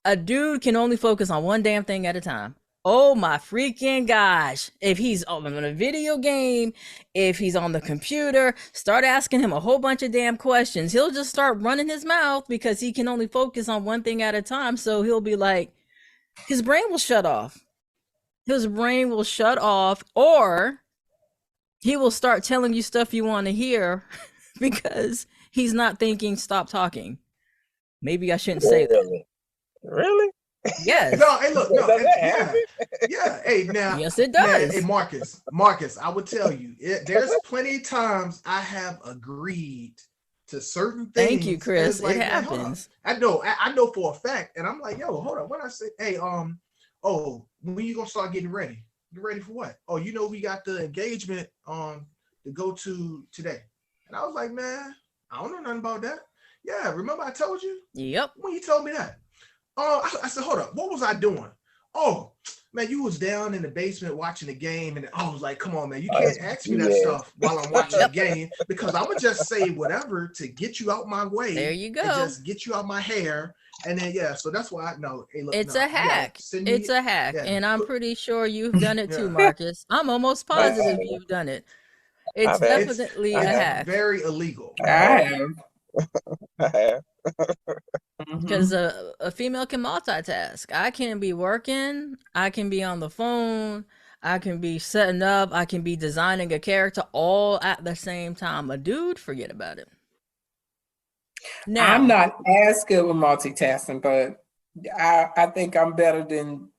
A dude can only focus on one damn thing at a time. Oh my freaking gosh. If he's on a video game, if he's on the computer, start asking him a whole bunch of damn questions. He'll just start running his mouth because he can only focus on one thing at a time. So he'll be like, his brain will shut off. His brain will shut off, or he will start telling you stuff you want to hear because he's not thinking, stop talking. Maybe I shouldn't say that. Really? Yes. No, hey, look, no, Does that happen? yeah. Hey, now, Yes, it now, does. hey, Marcus, I would tell you, there's plenty of times I have agreed to certain things. Thank you, Chris. And it's like, it man, hold on. happens. I know for a fact, and I'm like, yo, hold on. When I say, hey, oh, when you gonna start getting ready? Get ready for what? Oh, we got the engagement to go to today. And I was like, man, I don't know nothing about that. Yeah, remember I told you? Yep. When you told me that? I said, hold up, what was I doing? Oh, man, you was down in the basement watching the game, and I was like, come on, man, you can't ask me that stuff while I'm watching the game, because I'm gonna just say whatever to get you out my way. There you go. And just get you out my hair, and then so that's why I know. Hey, look, It's a hack. It's a hack, and I'm pretty sure you've done it too, Marcus. I'm almost positive you've done it. It's definitely a hack. Very illegal. I have. Because a female can multitask. I can be working, I can be on the phone, I can be setting up, I can be designing a character all at the same time. A dude, forget about it. I'm Now, not as good with multitasking, but I think I'm better than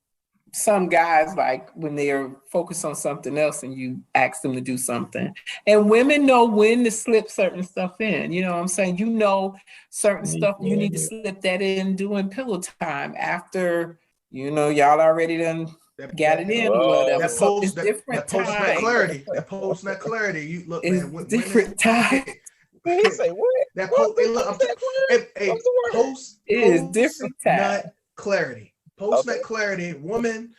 some guys, like when they're focused on something else and you ask them to do something. And women know when to slip certain stuff in. You know what I'm saying? You know, certain stuff you need to slip that in during pillow time after, you know, y'all already done That got it that in or whatever. that So it's post that different post nut time. clarity. That post nut clarity. You look, It's man. Women. different time. He say what? That What's post. Hey, look. what's that word? Hey, What's the word? It is different time. nut clarity. Post nut Okay. clarity. Woman.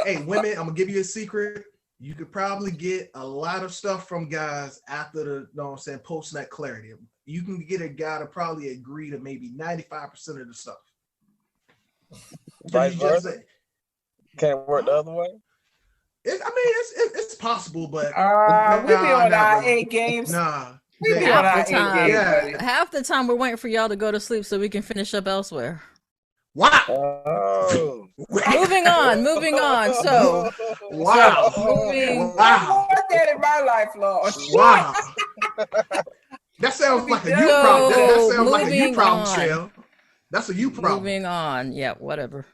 Hey, women. I'm gonna give you a secret. You could probably get a lot of stuff from guys after the, you know what I'm saying, post nut clarity. You can get a guy to probably agree to maybe 95% of the stuff. Vice You just versa. Can't work the other way. it's possible, but We be on not our really. A games. Nah. We be Yeah. on half our the A time, games. Yeah. buddy. half the time we're waiting for y'all to go to sleep so we can finish up elsewhere. Wow. Oh. Moving on, moving on. So Wow. moving. I Wow. want that in my life, Lord. Wow. That sounds like a you problem. That So sounds like a you moving problem, on. Shell. That's a you problem. Moving on. Yeah, whatever. Uh,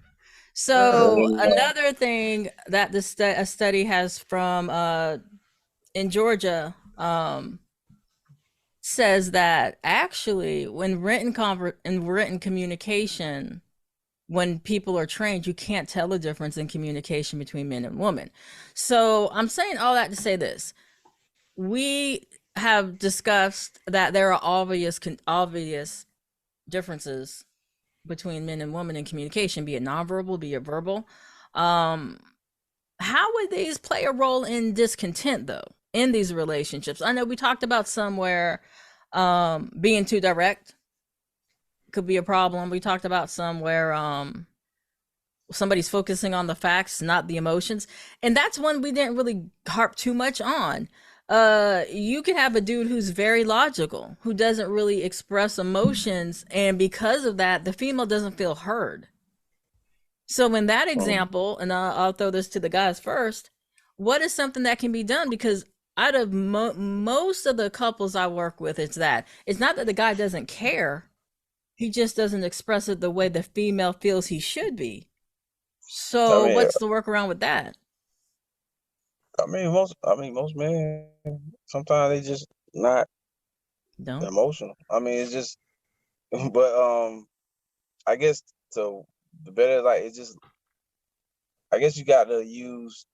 So another thing that a study has from in Georgia says that actually when in written communication, when people are trained, you can't tell the difference in communication between men and women. So I'm saying all that to say this: we have discussed that there are obvious differences between men and women in communication, be it nonverbal, be it verbal. Um, how would these play a role in discontent, though, in these relationships? I know we talked about somewhere being too direct could be a problem. We talked about somewhere somebody's focusing on the facts, not the emotions, and that's one we didn't really harp too much on. You can have a dude who's very logical, who doesn't really express emotions, and because of that the female doesn't feel heard. So in that example, and I'll throw this to the guys first, what is something that can be done? Because out of most of the couples I work with, it's not that the guy doesn't care, he just doesn't express it the way the female feels he should be. I So mean, what's the workaround with that? most men sometimes they just not No. emotional. I mean, it's just, but I guess so. The better, like, it's just, I guess you got to use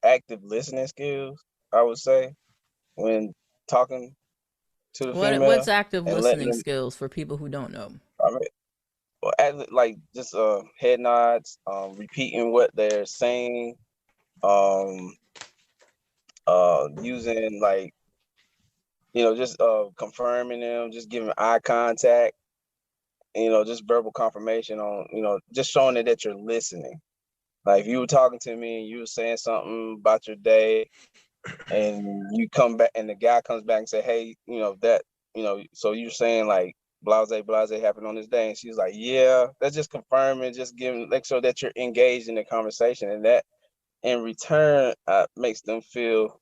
active listening skills, I would say, when talking to the What's female active and letting listening them. skills for people who don't know? I mean, well, like just head nods, repeating what they're saying, um, using like, just confirming them, just giving eye contact, just verbal confirmation on, just showing it that you're listening. Like if you were talking to me and you were saying something about your day, and you come back and the guy comes back and say, hey, so you're saying like blase happened on this day, and she's like, yeah, that's just confirming, just giving, like, so that you're engaged in the conversation, and that in return makes them feel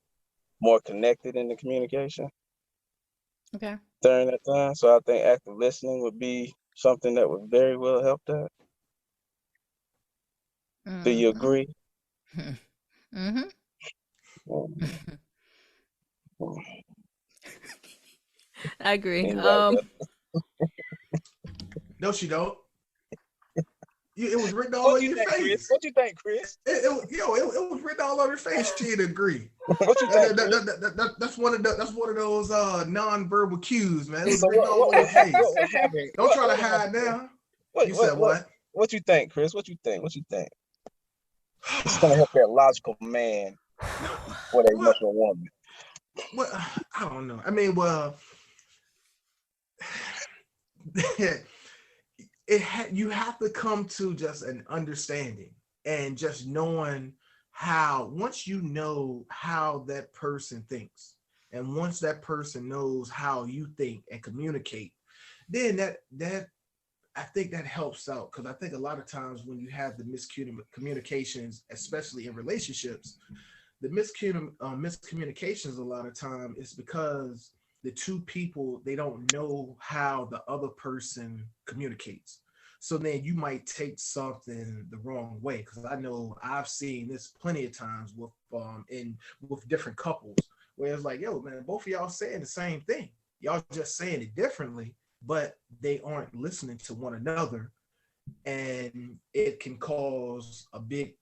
more connected in the communication Okay. during that time. So I think active listening would be something that would very well help that. Do you Mm-hmm. agree? Mm-hmm. I agree. Anybody no, she don't. It was written all What on you your think, Chris? face. What you think, Chris? It was written all on her face. She didn't agree. What you think, Chris? That's one of those non-verbal cues, man. It was So written all on your face. what happened? Don't try to hide now. You said what? What you think, Chris? What you think? It's gonna help that logical man with an What? emotional woman. What? I don't know. I mean, well, you have to come to just an understanding and just knowing how, once you know how that person thinks, and once that person knows how you think and communicate, then that I think that helps out, because I think a lot of times when you have the miscommunications, especially in relationships, the miscommunications a lot of time is because the two people, they don't know how the other person communicates. So then you might take something the wrong way. Because I know I've seen this plenty of times with different couples where it's like, yo, man, both of y'all saying the same thing. Y'all just saying it differently, but they aren't listening to one another. And it can cause a big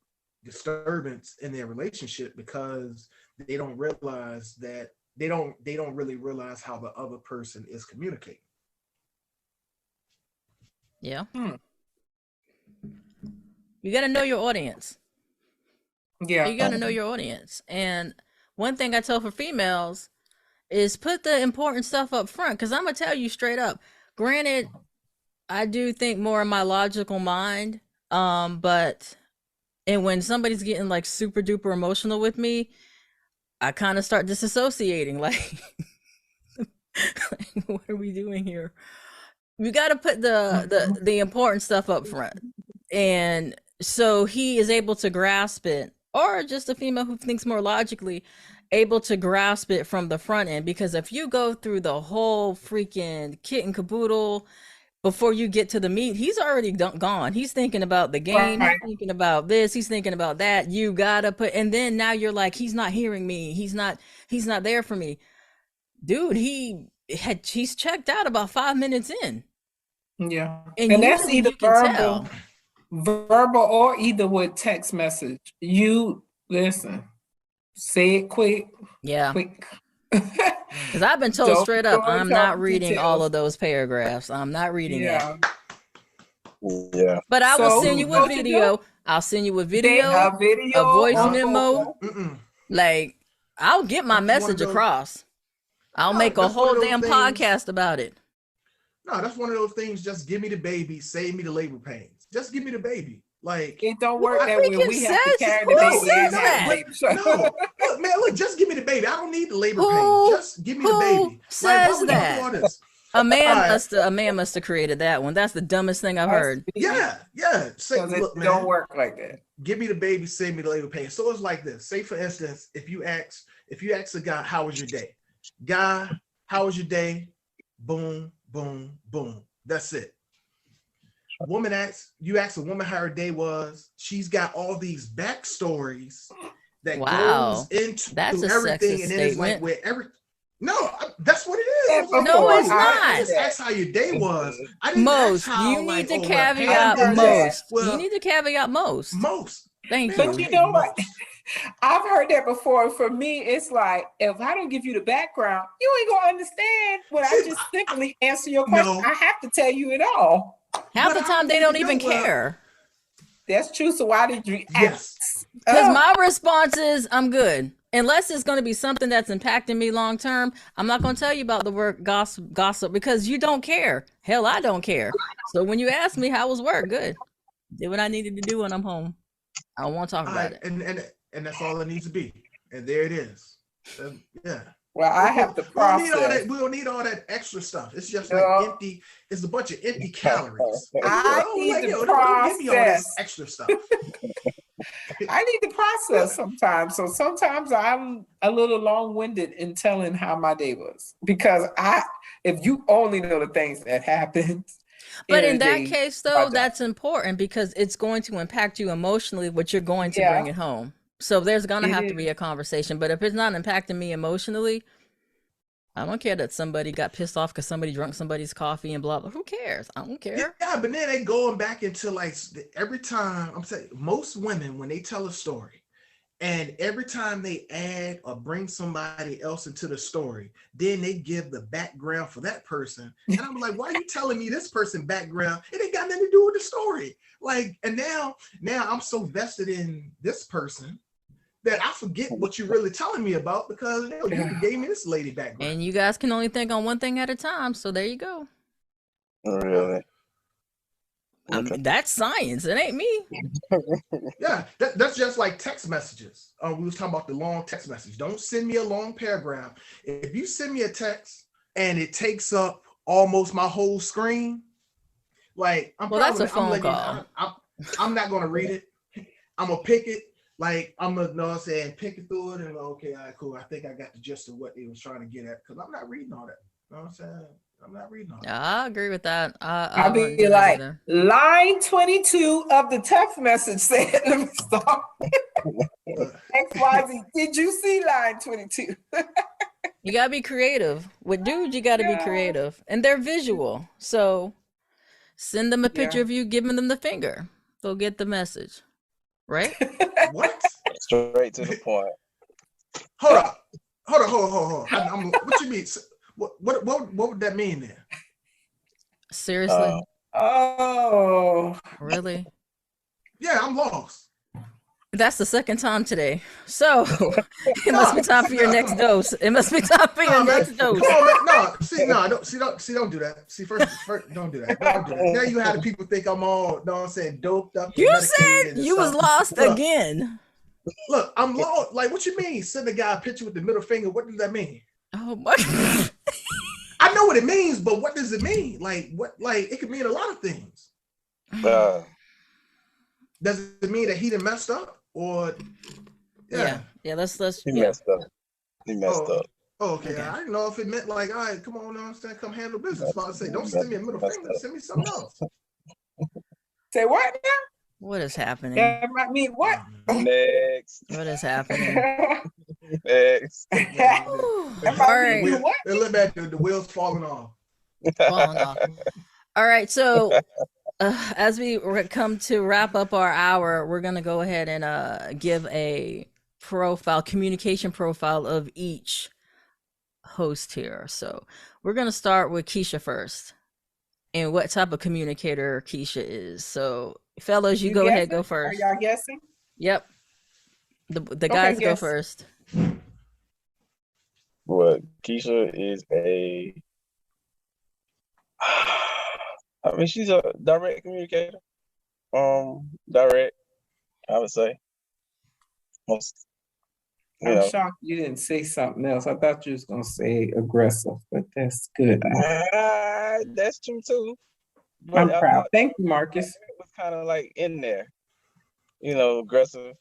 disturbance in their relationship because they don't realize that they don't really realize how the other person is communicating. Yeah. You got to know your audience. Yeah. You got to know your audience. And one thing I tell for females is put the important stuff up front. Because I'm going to tell you straight up. Granted, I do think more in my logical mind. But when somebody's getting like super duper emotional with me, I kind of start disassociating. Like, what are we doing here? You got to put the important stuff up front. And so he is able to grasp it, or just a female who thinks more logically, able to grasp it from the front end. Because if you go through the whole freaking kit and caboodle before you get to the meat, he's already gone. He's thinking about the game. Right. He's thinking about this. He's thinking about that. You gotta put, and then now you're like, he's not hearing me. He's not there for me. Dude, he's checked out about 5 minutes in. Yeah. And that's usually either you can tell. verbal or either with text message. You listen, say it quick. Yeah. Quick. Because I've been told Don't straight up, go I'm into not all reading all details. of those paragraphs. I'm not reading it. Yeah. But I will So, send you a what you video. I'll send you a A video, video, a voice or memo. Mm-mm. Like, I'll get my That's one of message those- across. I'll No, make a that's one of whole those damn things- podcast about it. No, that's one of those things. Just give me the baby, save me the labor pains. Just give me the baby. Like, It don't work Who that way. freaking We have to says- carry who the baby says and have that? the baby. So- no, look, man, look, just give me the baby. I don't need the labor Who- pains. Just give me the who baby. Like, why says would you that? do all this? A man Alright. must have created that one. That's the dumbest thing I've heard. Yeah. Say, 'Cause it look, man, don't work like that. give me the baby, save me the labor pain. So it's like this. Say, for instance, if you ask a guy, how was your day? Guy, how was your day? Boom, boom, boom. That's it. You ask a woman how her day was. She's got all these backstories that Wow. goes into That's a everything, sexist and then it's like statement. that's what it Yeah, is. but No, it's I not. just asked how your day was. I didn't Most. ask how, You need like, to oh, well, caveat Pam did most. this. Well, You need to caveat most. most. Thank Man, But you. you know what? most. I've heard that before. For me, it's like, if I don't give you the background, you ain't gonna understand when I just simply answer your question. No. I have to tell you it all. Half But the I time they need don't to even know, well, care. That's true. So why did you Yes. ask? Because Oh, my response is, I'm good. Unless it's going to be something that's impacting me long term, I'm not going to tell you about the work gossip because you don't care. Hell, I don't care. So when you ask me how was work, good. Did what I needed to do when I'm home. I don't want to talk All about right, it. and that's all it needs to be. And there it is. Yeah. well, I have to We don't need all process. that. We don't need all that extra stuff. It's just No. like empty. It's a bunch of empty calories. I need to don't give me all this process. extra stuff. I need to process sometimes. So sometimes I'm a little long-winded in telling how my day was because if you only know the things that happened. But a in that day, case, my though, job. that's important because it's going to impact you emotionally, what you're going to Yeah. bring it home. So there's going to It have to is. be a conversation. But if it's not impacting me emotionally, I don't care that somebody got pissed off because somebody drank somebody's coffee and blah, blah. Who cares? I don't care. Yeah, but then they going back into like every time. I'm saying most women when they tell a story, and every time they add or bring somebody else into the story, then they give the background for that person. And I'm like, why are you telling me this person background? It ain't got nothing to do with the story. Like, and now I'm so vested in this person that I forget what you're really telling me about because you gave me this lady background. And you guys can only think on one thing at a time. So there you go. Really? I Okay. mean, that's science. It ain't me. Yeah, that's just like text messages. We was talking about the long text message. Don't send me a long paragraph. If you send me a text and it takes up almost my whole screen, like Well, that's a phone call. I'm not gonna read it. I'm gonna pick it. like I'm gonna know what I'm saying, picking through it and okay, all right, cool. I think I got the gist of what they was trying to get at because I'm not reading all that. You know what I'm saying? I'm not reading all that. I agree with that. I I'll wouldn't be do that like, either. line 22 of the text message said, let me stop. XYZ, did you see line 22? You gotta be creative. With dudes, you gotta be Yeah. creative. And they're visual. So send them a picture Yeah. of you giving them the finger. They'll get the message. Right? What? Straight to the point. Hold up. Hold on. What you mean? What would that mean then? Seriously? Oh. Really? Yeah, I'm lost. That's the second time today. So it must be time for your next dose. It must be time for your Man, next dose. come on, man. Don't do that. First, don't do that. Don't do that. Now you had the people think I'm all, know what I'm saying, doped up. You medicated said and you was stuff. lost Look, again. Look, I'm lost. Like, what you mean? Send a guy a picture with the middle finger. What does that mean? Oh my. I know what it means, but what does it mean? Like, what? Like, it could mean a lot of things. Does it mean that he done messed up? Or Yeah. Let's He yeah. messed up. He messed up. Oh, okay. Okay. I didn't know if it meant like, all right, come on, understand, come handle business. But I say, don't send me a middle finger, send me something else. Say what now? What is happening? That might mean what? Next. What is happening? Next. All That might right. mean what? And look at the wheels falling off. Falling off. All right. So as we come to wrap up our hour, we're gonna go ahead and give a communication profile of each host here. So we're gonna start with Keisha first, and what type of communicator Keisha is. So fellas, you go ahead, go first. Are y'all guessing? Yep. The guys go guess. first. Well, Keisha is I mean, she's a direct communicator. Direct, I would say. Most, I'm shocked you didn't say something else. I thought you was gonna say aggressive, but that's good. That's true too. But I'm proud. Thank you, Marcus. It was kind of like in there, aggressive,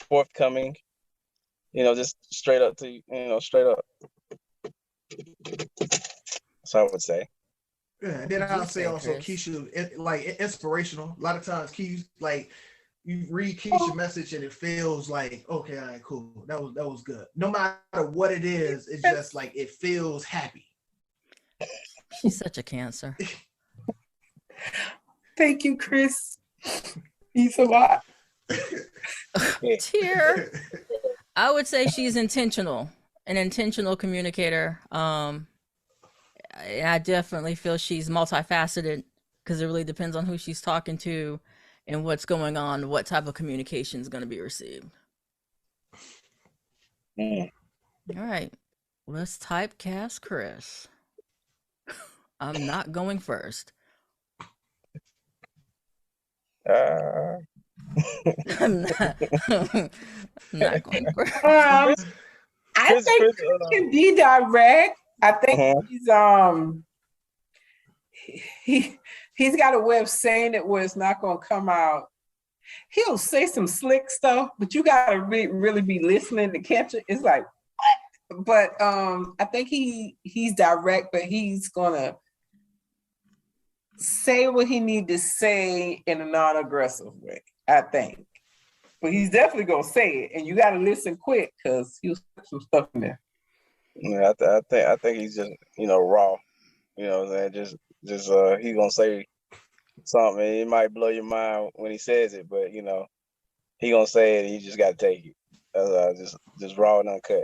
forthcoming, just straight up to straight up. So I would say. Yeah, and then I'll say also Keisha, like inspirational. A lot of times, like you read Keisha's message and it feels like, okay, all right, cool, that was good. No matter what it is, it's just like it feels happy. She's such a Cancer. Thank you, Chris. He's a lot. Tear. I would say she's an intentional communicator. I definitely feel she's multifaceted because it really depends on who she's talking to and what's going on, what type of communication is going to be received. All right, let's typecast Chris. I'm not going first. I'm not going first. I think Chris can be direct. I think he's got a way of saying it where it's not going to come out. He'll say some slick stuff, but you got to really be listening to catch it. It's like, what? But I think he's direct, but he's going to say what he need to say in a non-aggressive way, I think. But he's definitely going to say it, and you got to listen quick because he'll put some stuff in there. Yeah, I think he's just raw, just he's gonna say something. It might blow your mind when he says it, but he gonna say it. And you just gotta take it. Just raw and uncut.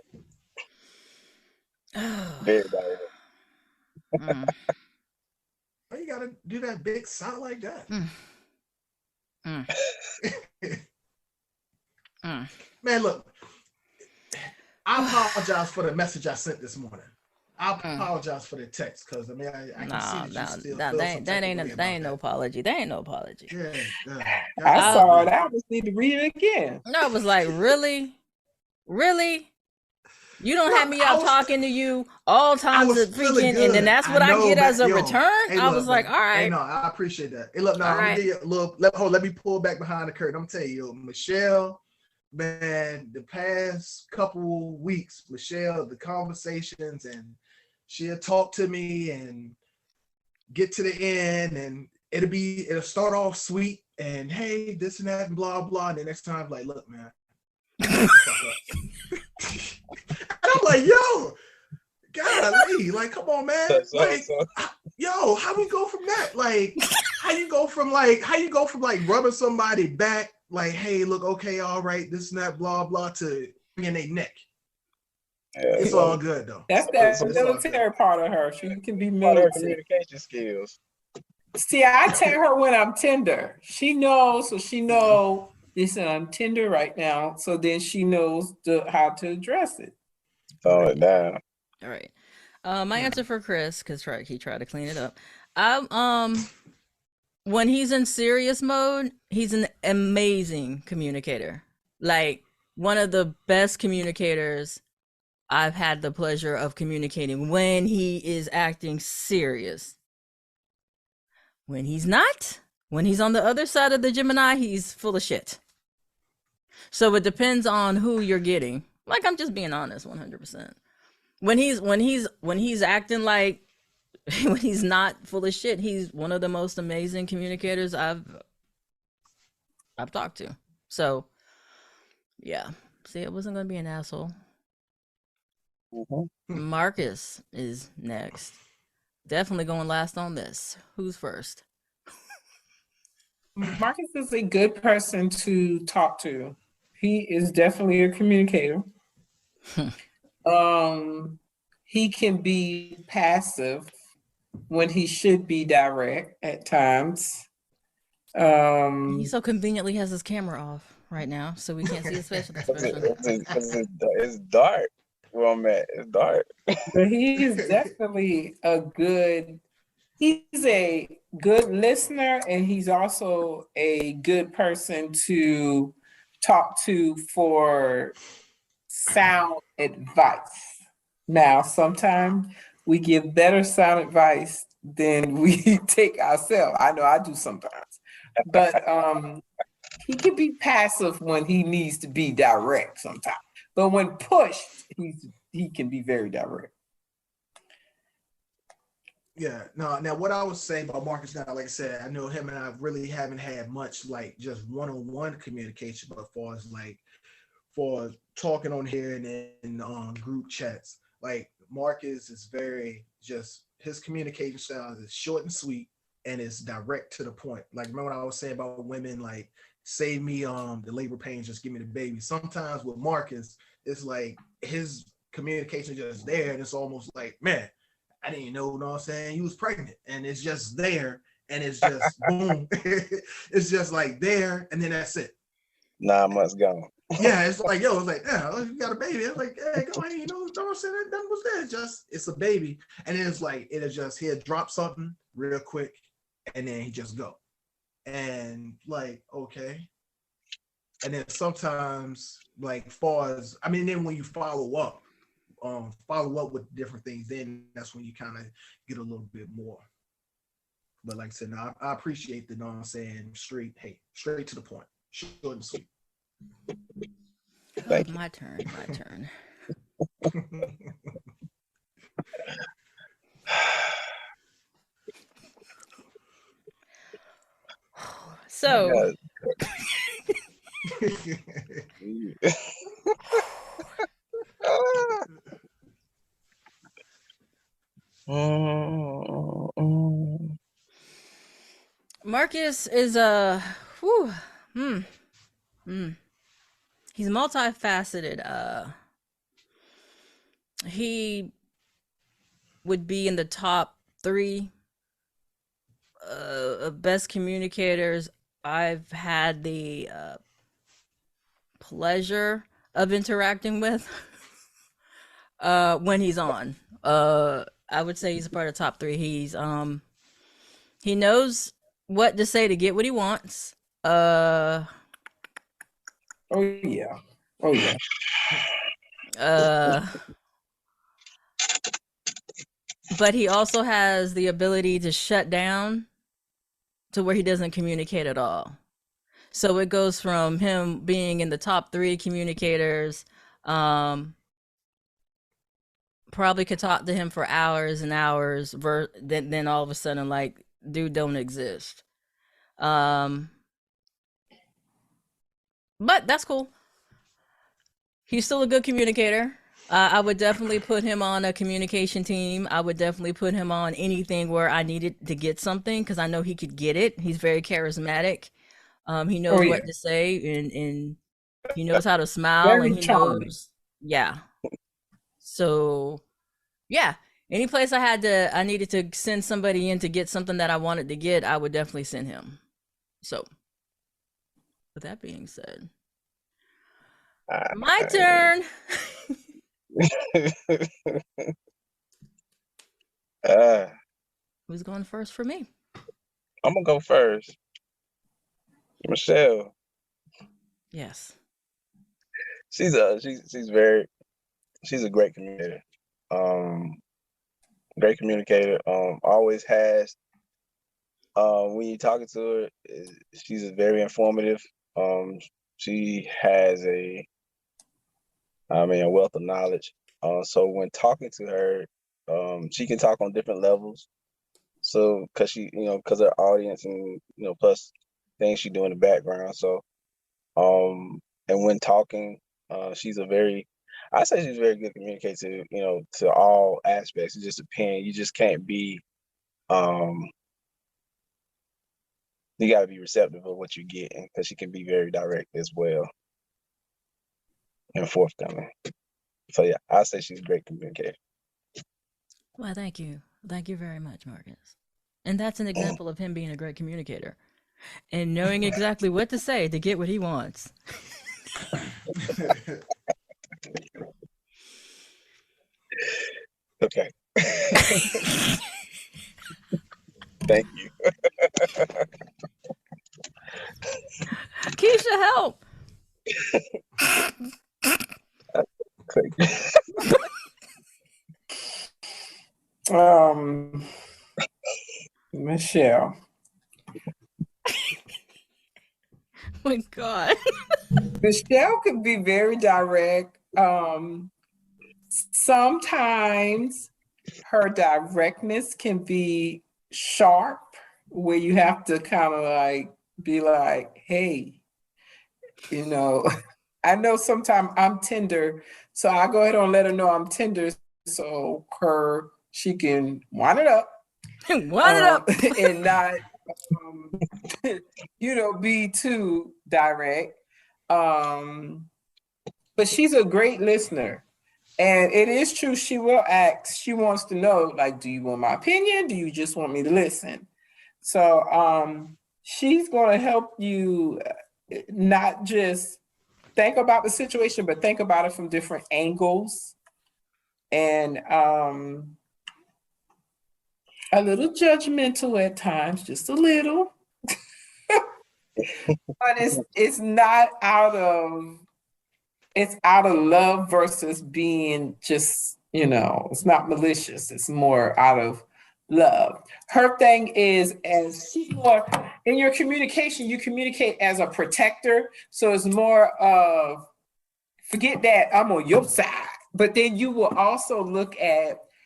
Very direct. Why you gotta do that big sound like that? Man, look. I apologize for the message I sent this morning. I apologize for the text because I can see that you still feel that ain't no apology. That ain't no apology. Yeah. I saw it. I just need to read it again. No, I was like, really? You don't have Look, me out talking to you all I times was of feeling freaking, and then good. that's I what I know, get man. as a Yo, return. hey, I was look, like, man. all Hey, right, no, I appreciate that. Hey, look, no, all I'm gonna right. give you a little. Let me pull back behind the curtain. I'm telling you, Michelle, man, the past couple weeks, Michelle, the conversations, and she'll talk to me and get to the end, and it'll start off sweet and hey, this and that and blah blah. And the next time, like, look, man, shut the fuck up. And I'm like, yo, golly, like, come on, man. Like, yo, how we go from that? Like, how you go from rubbing somebody back, like, hey, look, okay, all right, this and that, blah, blah, to in their neck. Yeah, It's all good though. That's that It's military part of her. She can be part of her military. communication skills. See, I tell her when I'm tender. She knows, so she know. Listen, I'm tender right now. So then she knows how to address it. Tone it down. All right. My answer for Chris, because he tried to clean it up. When he's in serious mode, he's an amazing communicator. Like one of the best communicators I've had the pleasure of communicating when he is acting serious. When he's not, when he's on the other side of the Gemini, he's full of shit. So it depends on who you're getting. Like I'm just being honest, 100%. When he's acting like when he's not full of shit, he's one of the most amazing communicators I've talked to. So yeah. See, it wasn't gonna be an asshole. Marcus is next. Definitely going last on this. Who's first? Marcus is a good person to talk to. He is definitely a communicator. He can be passive when he should be direct at times. He so conveniently has his camera off right now, so we can't see his facial expression. It's dark. Where I'm at, it's dark. But he is definitely he's a good listener, and he's also a good person to talk to for sound advice. Now, sometimes we give better sound advice than we take ourselves. I know I do sometimes, but he can be passive when he needs to be direct sometimes. But when pushed, he can be very direct. Yeah, no. Now, what I would say about Marcus now, like I said, I know him and I really haven't had much like just one-on-one communication, but for talking on here and in group chats, like Marcus is very just his communication style is short and sweet and it's direct to the point. Like remember what I was saying about women, like save me the labor pains, just give me the baby. Sometimes with Marcus, it's like his communication is just there, and it's almost like, man, I didn't know what I'm saying. You was pregnant, and it's just there, and it's just boom. It's just like there, and then that's it. 9 months gone. Yeah, it's like, yo, it's like, yeah, you got a baby. It's like, hey, go ahead, you know what I'm saying? That was there. Just it's a baby. And then it's like it'll just he'll drop something real quick, and then he just go. And like, okay. And then sometimes, like far as then when you follow up with different things, then that's when you kind of get a little bit more. But like I said, no, I appreciate the saying straight to the point, short and sweet. Oh, my turn. So Marcus is he's multifaceted. He would be in the top 3 best communicators I've had the pleasure of interacting with when he's on. I would say he's a part of the top 3. He knows what to say to get what he wants. Oh yeah. Uh, but he also has the ability to shut down to where he doesn't communicate at all. So it goes from him being in the top 3 communicators, um, probably could talk to him for hours and hours, then all of a sudden, like, dude don't exist. Um, but that's cool. He's still a good communicator. I would definitely put him on a communication team. I would definitely put him on anything where I needed to get something because I know he could get it. He's very charismatic. He Oh knows yeah, what to say, and he knows how to smile, and very he charming. knows, yeah. So yeah, any place I needed to send somebody in to get something that I wanted to get, I would definitely send him. So with that being said, my turn. uh, Who's going first for me? I'm gonna go first. Michelle. Yes. She's a great communicator. Um, Great communicator. Always has. When you're talking to her, she's very informative. She has a wealth of knowledge. So when talking to her, she can talk on different levels. So, because her audience and plus things she do in the background. So, and when talking, she's I say she's very good communicator. To all aspects. It just depends. You just can't be. You got to be receptive of what you're getting because she can be very direct as well and forthcoming. So yeah, I say she's a great communicator. Well, thank you. Thank you very much, Marcus. And that's an example of him being a great communicator and knowing exactly what to say to get what he wants. Okay. Thank you. Keisha, help. Michelle. Oh my God. Michelle could be very direct. Sometimes her directness can be sharp, where you have to kind of like be like, hey, I know sometimes I'm tender, so I go ahead and let her know I'm tender so she can wind it up. Wind it up. And not be too direct. But she's a great listener. And it is true, she will ask, she wants to know, like, do you want my opinion? Do you just want me to listen? So she's going to help you not just think about the situation, but think about it from different angles. And a little judgmental at times, just a little. But it's not it's out of love versus being just, it's not malicious. It's more out of love. Her thing is, as she's more in your communication, you communicate as a protector. So it's more of, forget that I'm on your side, but then you will also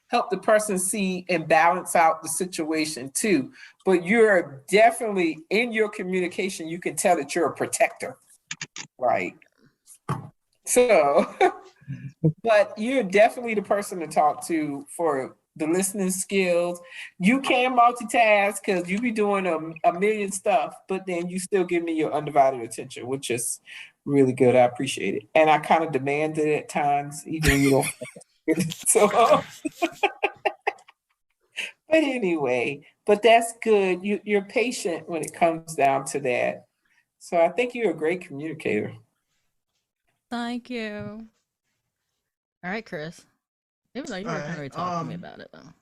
help the person see and balance out the situation too. But you're definitely in your communication, you can tell that you're a protector, right? So, but you're definitely the person to talk to for the listening skills. You can multitask because you be doing a million stuff, but then you still give me your undivided attention, which is really good. I appreciate it. And I kind of demand it at times, even when you don't. So, but anyway, but that's good. You're patient when it comes down to that. So I think you're a great communicator. Thank you. All right, Chris. Even though you were kind of talking to me about it, though.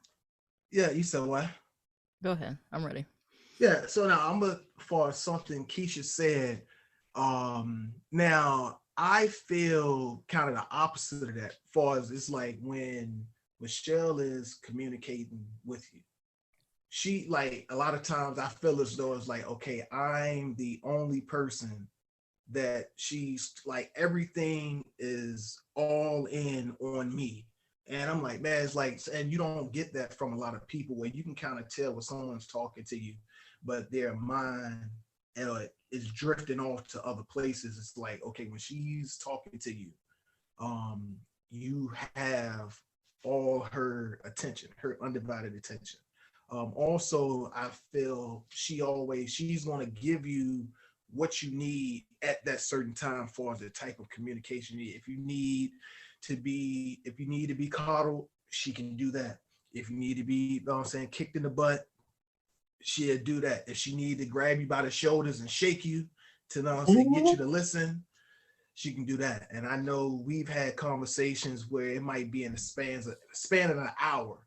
Yeah, you said what? Go ahead. I'm ready. Yeah, so now for something Keisha said. Now I feel kind of the opposite of that. Far as it's like when Michelle is communicating with you, she like a lot of times I feel as though it's like, okay, I'm the only person that she's like, everything is all in on me. And I'm like, man, it's like, and you don't get that from a lot of people where you can kind of tell when someone's talking to you, but their mind is drifting off to other places. It's like, okay, when she's talking to you, you have all her attention, her undivided attention. Also, I feel she's going to give you what you need at that certain time for the type of communication you need. If you need to be coddled, she can do that. If you need to be, you know what I'm saying, kicked in the butt, she'll do that. If she need to grab you by the shoulders and shake you to, you know what I'm saying, get you to listen, she can do that. And I know we've had conversations where it might be in the span of an hour.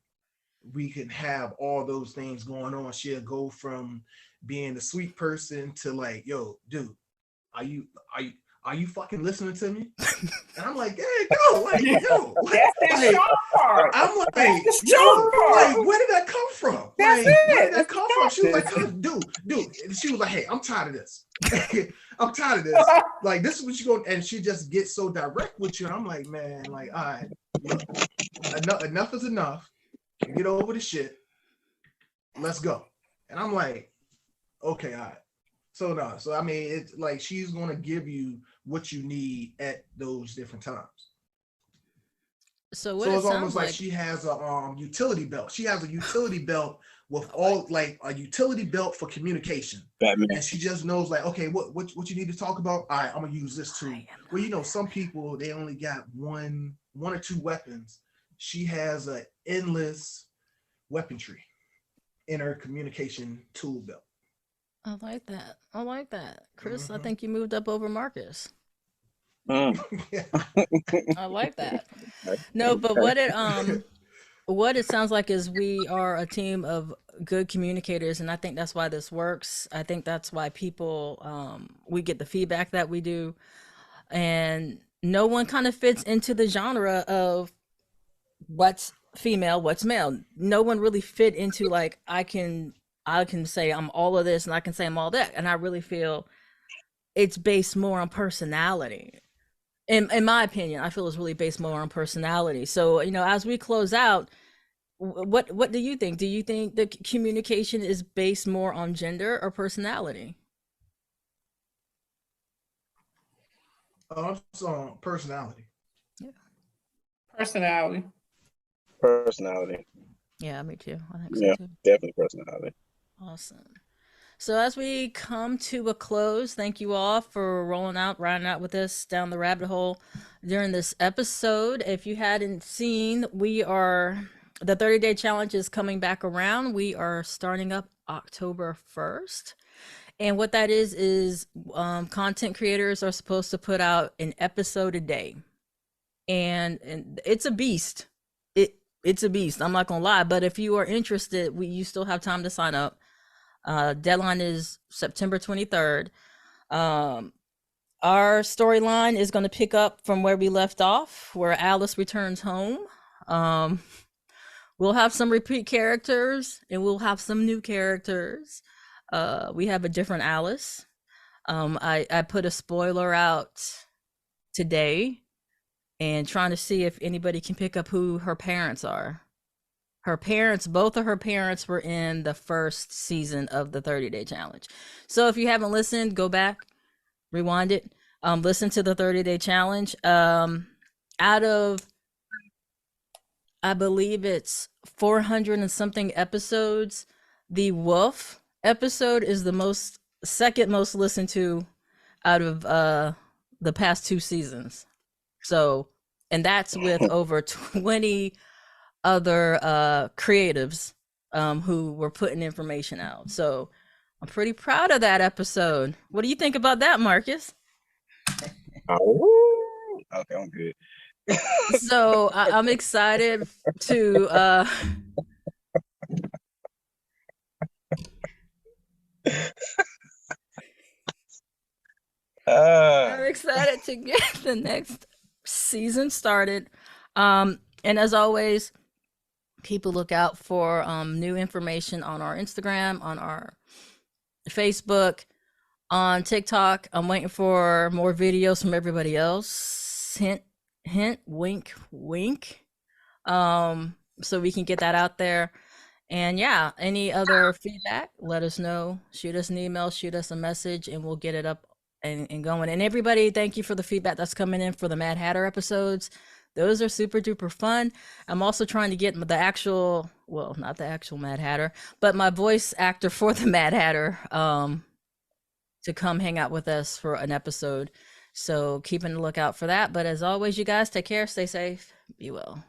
We can have all those things going on. She'll go from being the sweet person to like, yo, dude, are you fucking listening to me? And I'm like, hey, yo, like, yo, that's the like, show part. I'm like, That's the yo, show part. like, where did that come from? That's Like, it. where did that That's come from? She was it. like, dude. And she was like, hey, I'm tired of this. I'm tired of this. Like, this is what you going, and she just gets so direct with you. And I'm like, man, like, all right, look, enough is enough. Get over the shit. Let's go. And I'm like, okay, all right. So no, so I mean, it's like she's gonna give you what you need at those different times. So what So it it's sounds almost like she has a utility belt. She has a utility belt with all like a utility belt for communication. Batman. And she just knows like, okay, what you need to talk about? All right, I'm gonna use this tool. Well, you know, some people they only got one or two weapons. She has an endless weaponry in her communication tool belt. I like that. I like that. Chris, I Mhm. think you moved up over Marcus. Mm. I like that. No, but what it sounds like is we are a team of good communicators, and I think that's why this works. I think that's why people we get the feedback that we do, and no one kind of fits into the genre of what's female, what's male. No one really fit into like I can say I'm all of this and I can say I'm all that. And I really feel it's based more on personality. In my opinion, I feel it's really based more on personality. So, you know, as we close out, what do you think? Do you think the communication is based more on gender or personality? So personality. Yeah. Personality. Personality. Yeah, me too. I think so Yeah, too. definitely personality. Awesome. So as we come to a close, thank you all for riding out with us down the rabbit hole during this episode. If you hadn't seen, the 30-day challenge is coming back around. We are starting up October 1st. And what that is content creators are supposed to put out an episode a day. And it's a beast. It's a beast. I'm not gonna lie. But if you are interested, you still have time to sign up. Deadline is September 23rd. Our storyline is going to pick up from where we left off, where Alice returns home. We'll have some repeat characters and we'll have some new characters. We have a different Alice. I put a spoiler out today and trying to see if anybody can pick up who her parents are. Both of her parents were in the first season of the 30-day challenge. So if you haven't listened, go back, rewind it, listen to the 30-day challenge. Out of, I believe it's 400 and something episodes, the Wolf episode is the second most listened to out of the past 2 seasons. So, and that's with over 20 other creatives who were putting information out. So I'm pretty proud of that episode. What do you think about that, Marcus? Oh, okay, I'm good. So I'm excited to I'm excited to get the next season started. And as always, people look out for new information on our Instagram, on our Facebook, on TikTok. I'm waiting for more videos from everybody else. Hint, hint, wink, wink. So we can get that out there. And yeah, any other feedback, let us know. Shoot us an email, shoot us a message, and we'll get it up and going. And everybody, thank you for the feedback that's coming in for the Mad Hatter episodes. Those are super duper fun. I'm also trying to get the actual, well, not the actual Mad Hatter, but my voice actor for the Mad Hatter to come hang out with us for an episode. So keeping a lookout for that. But as always, you guys take care, stay safe, be well.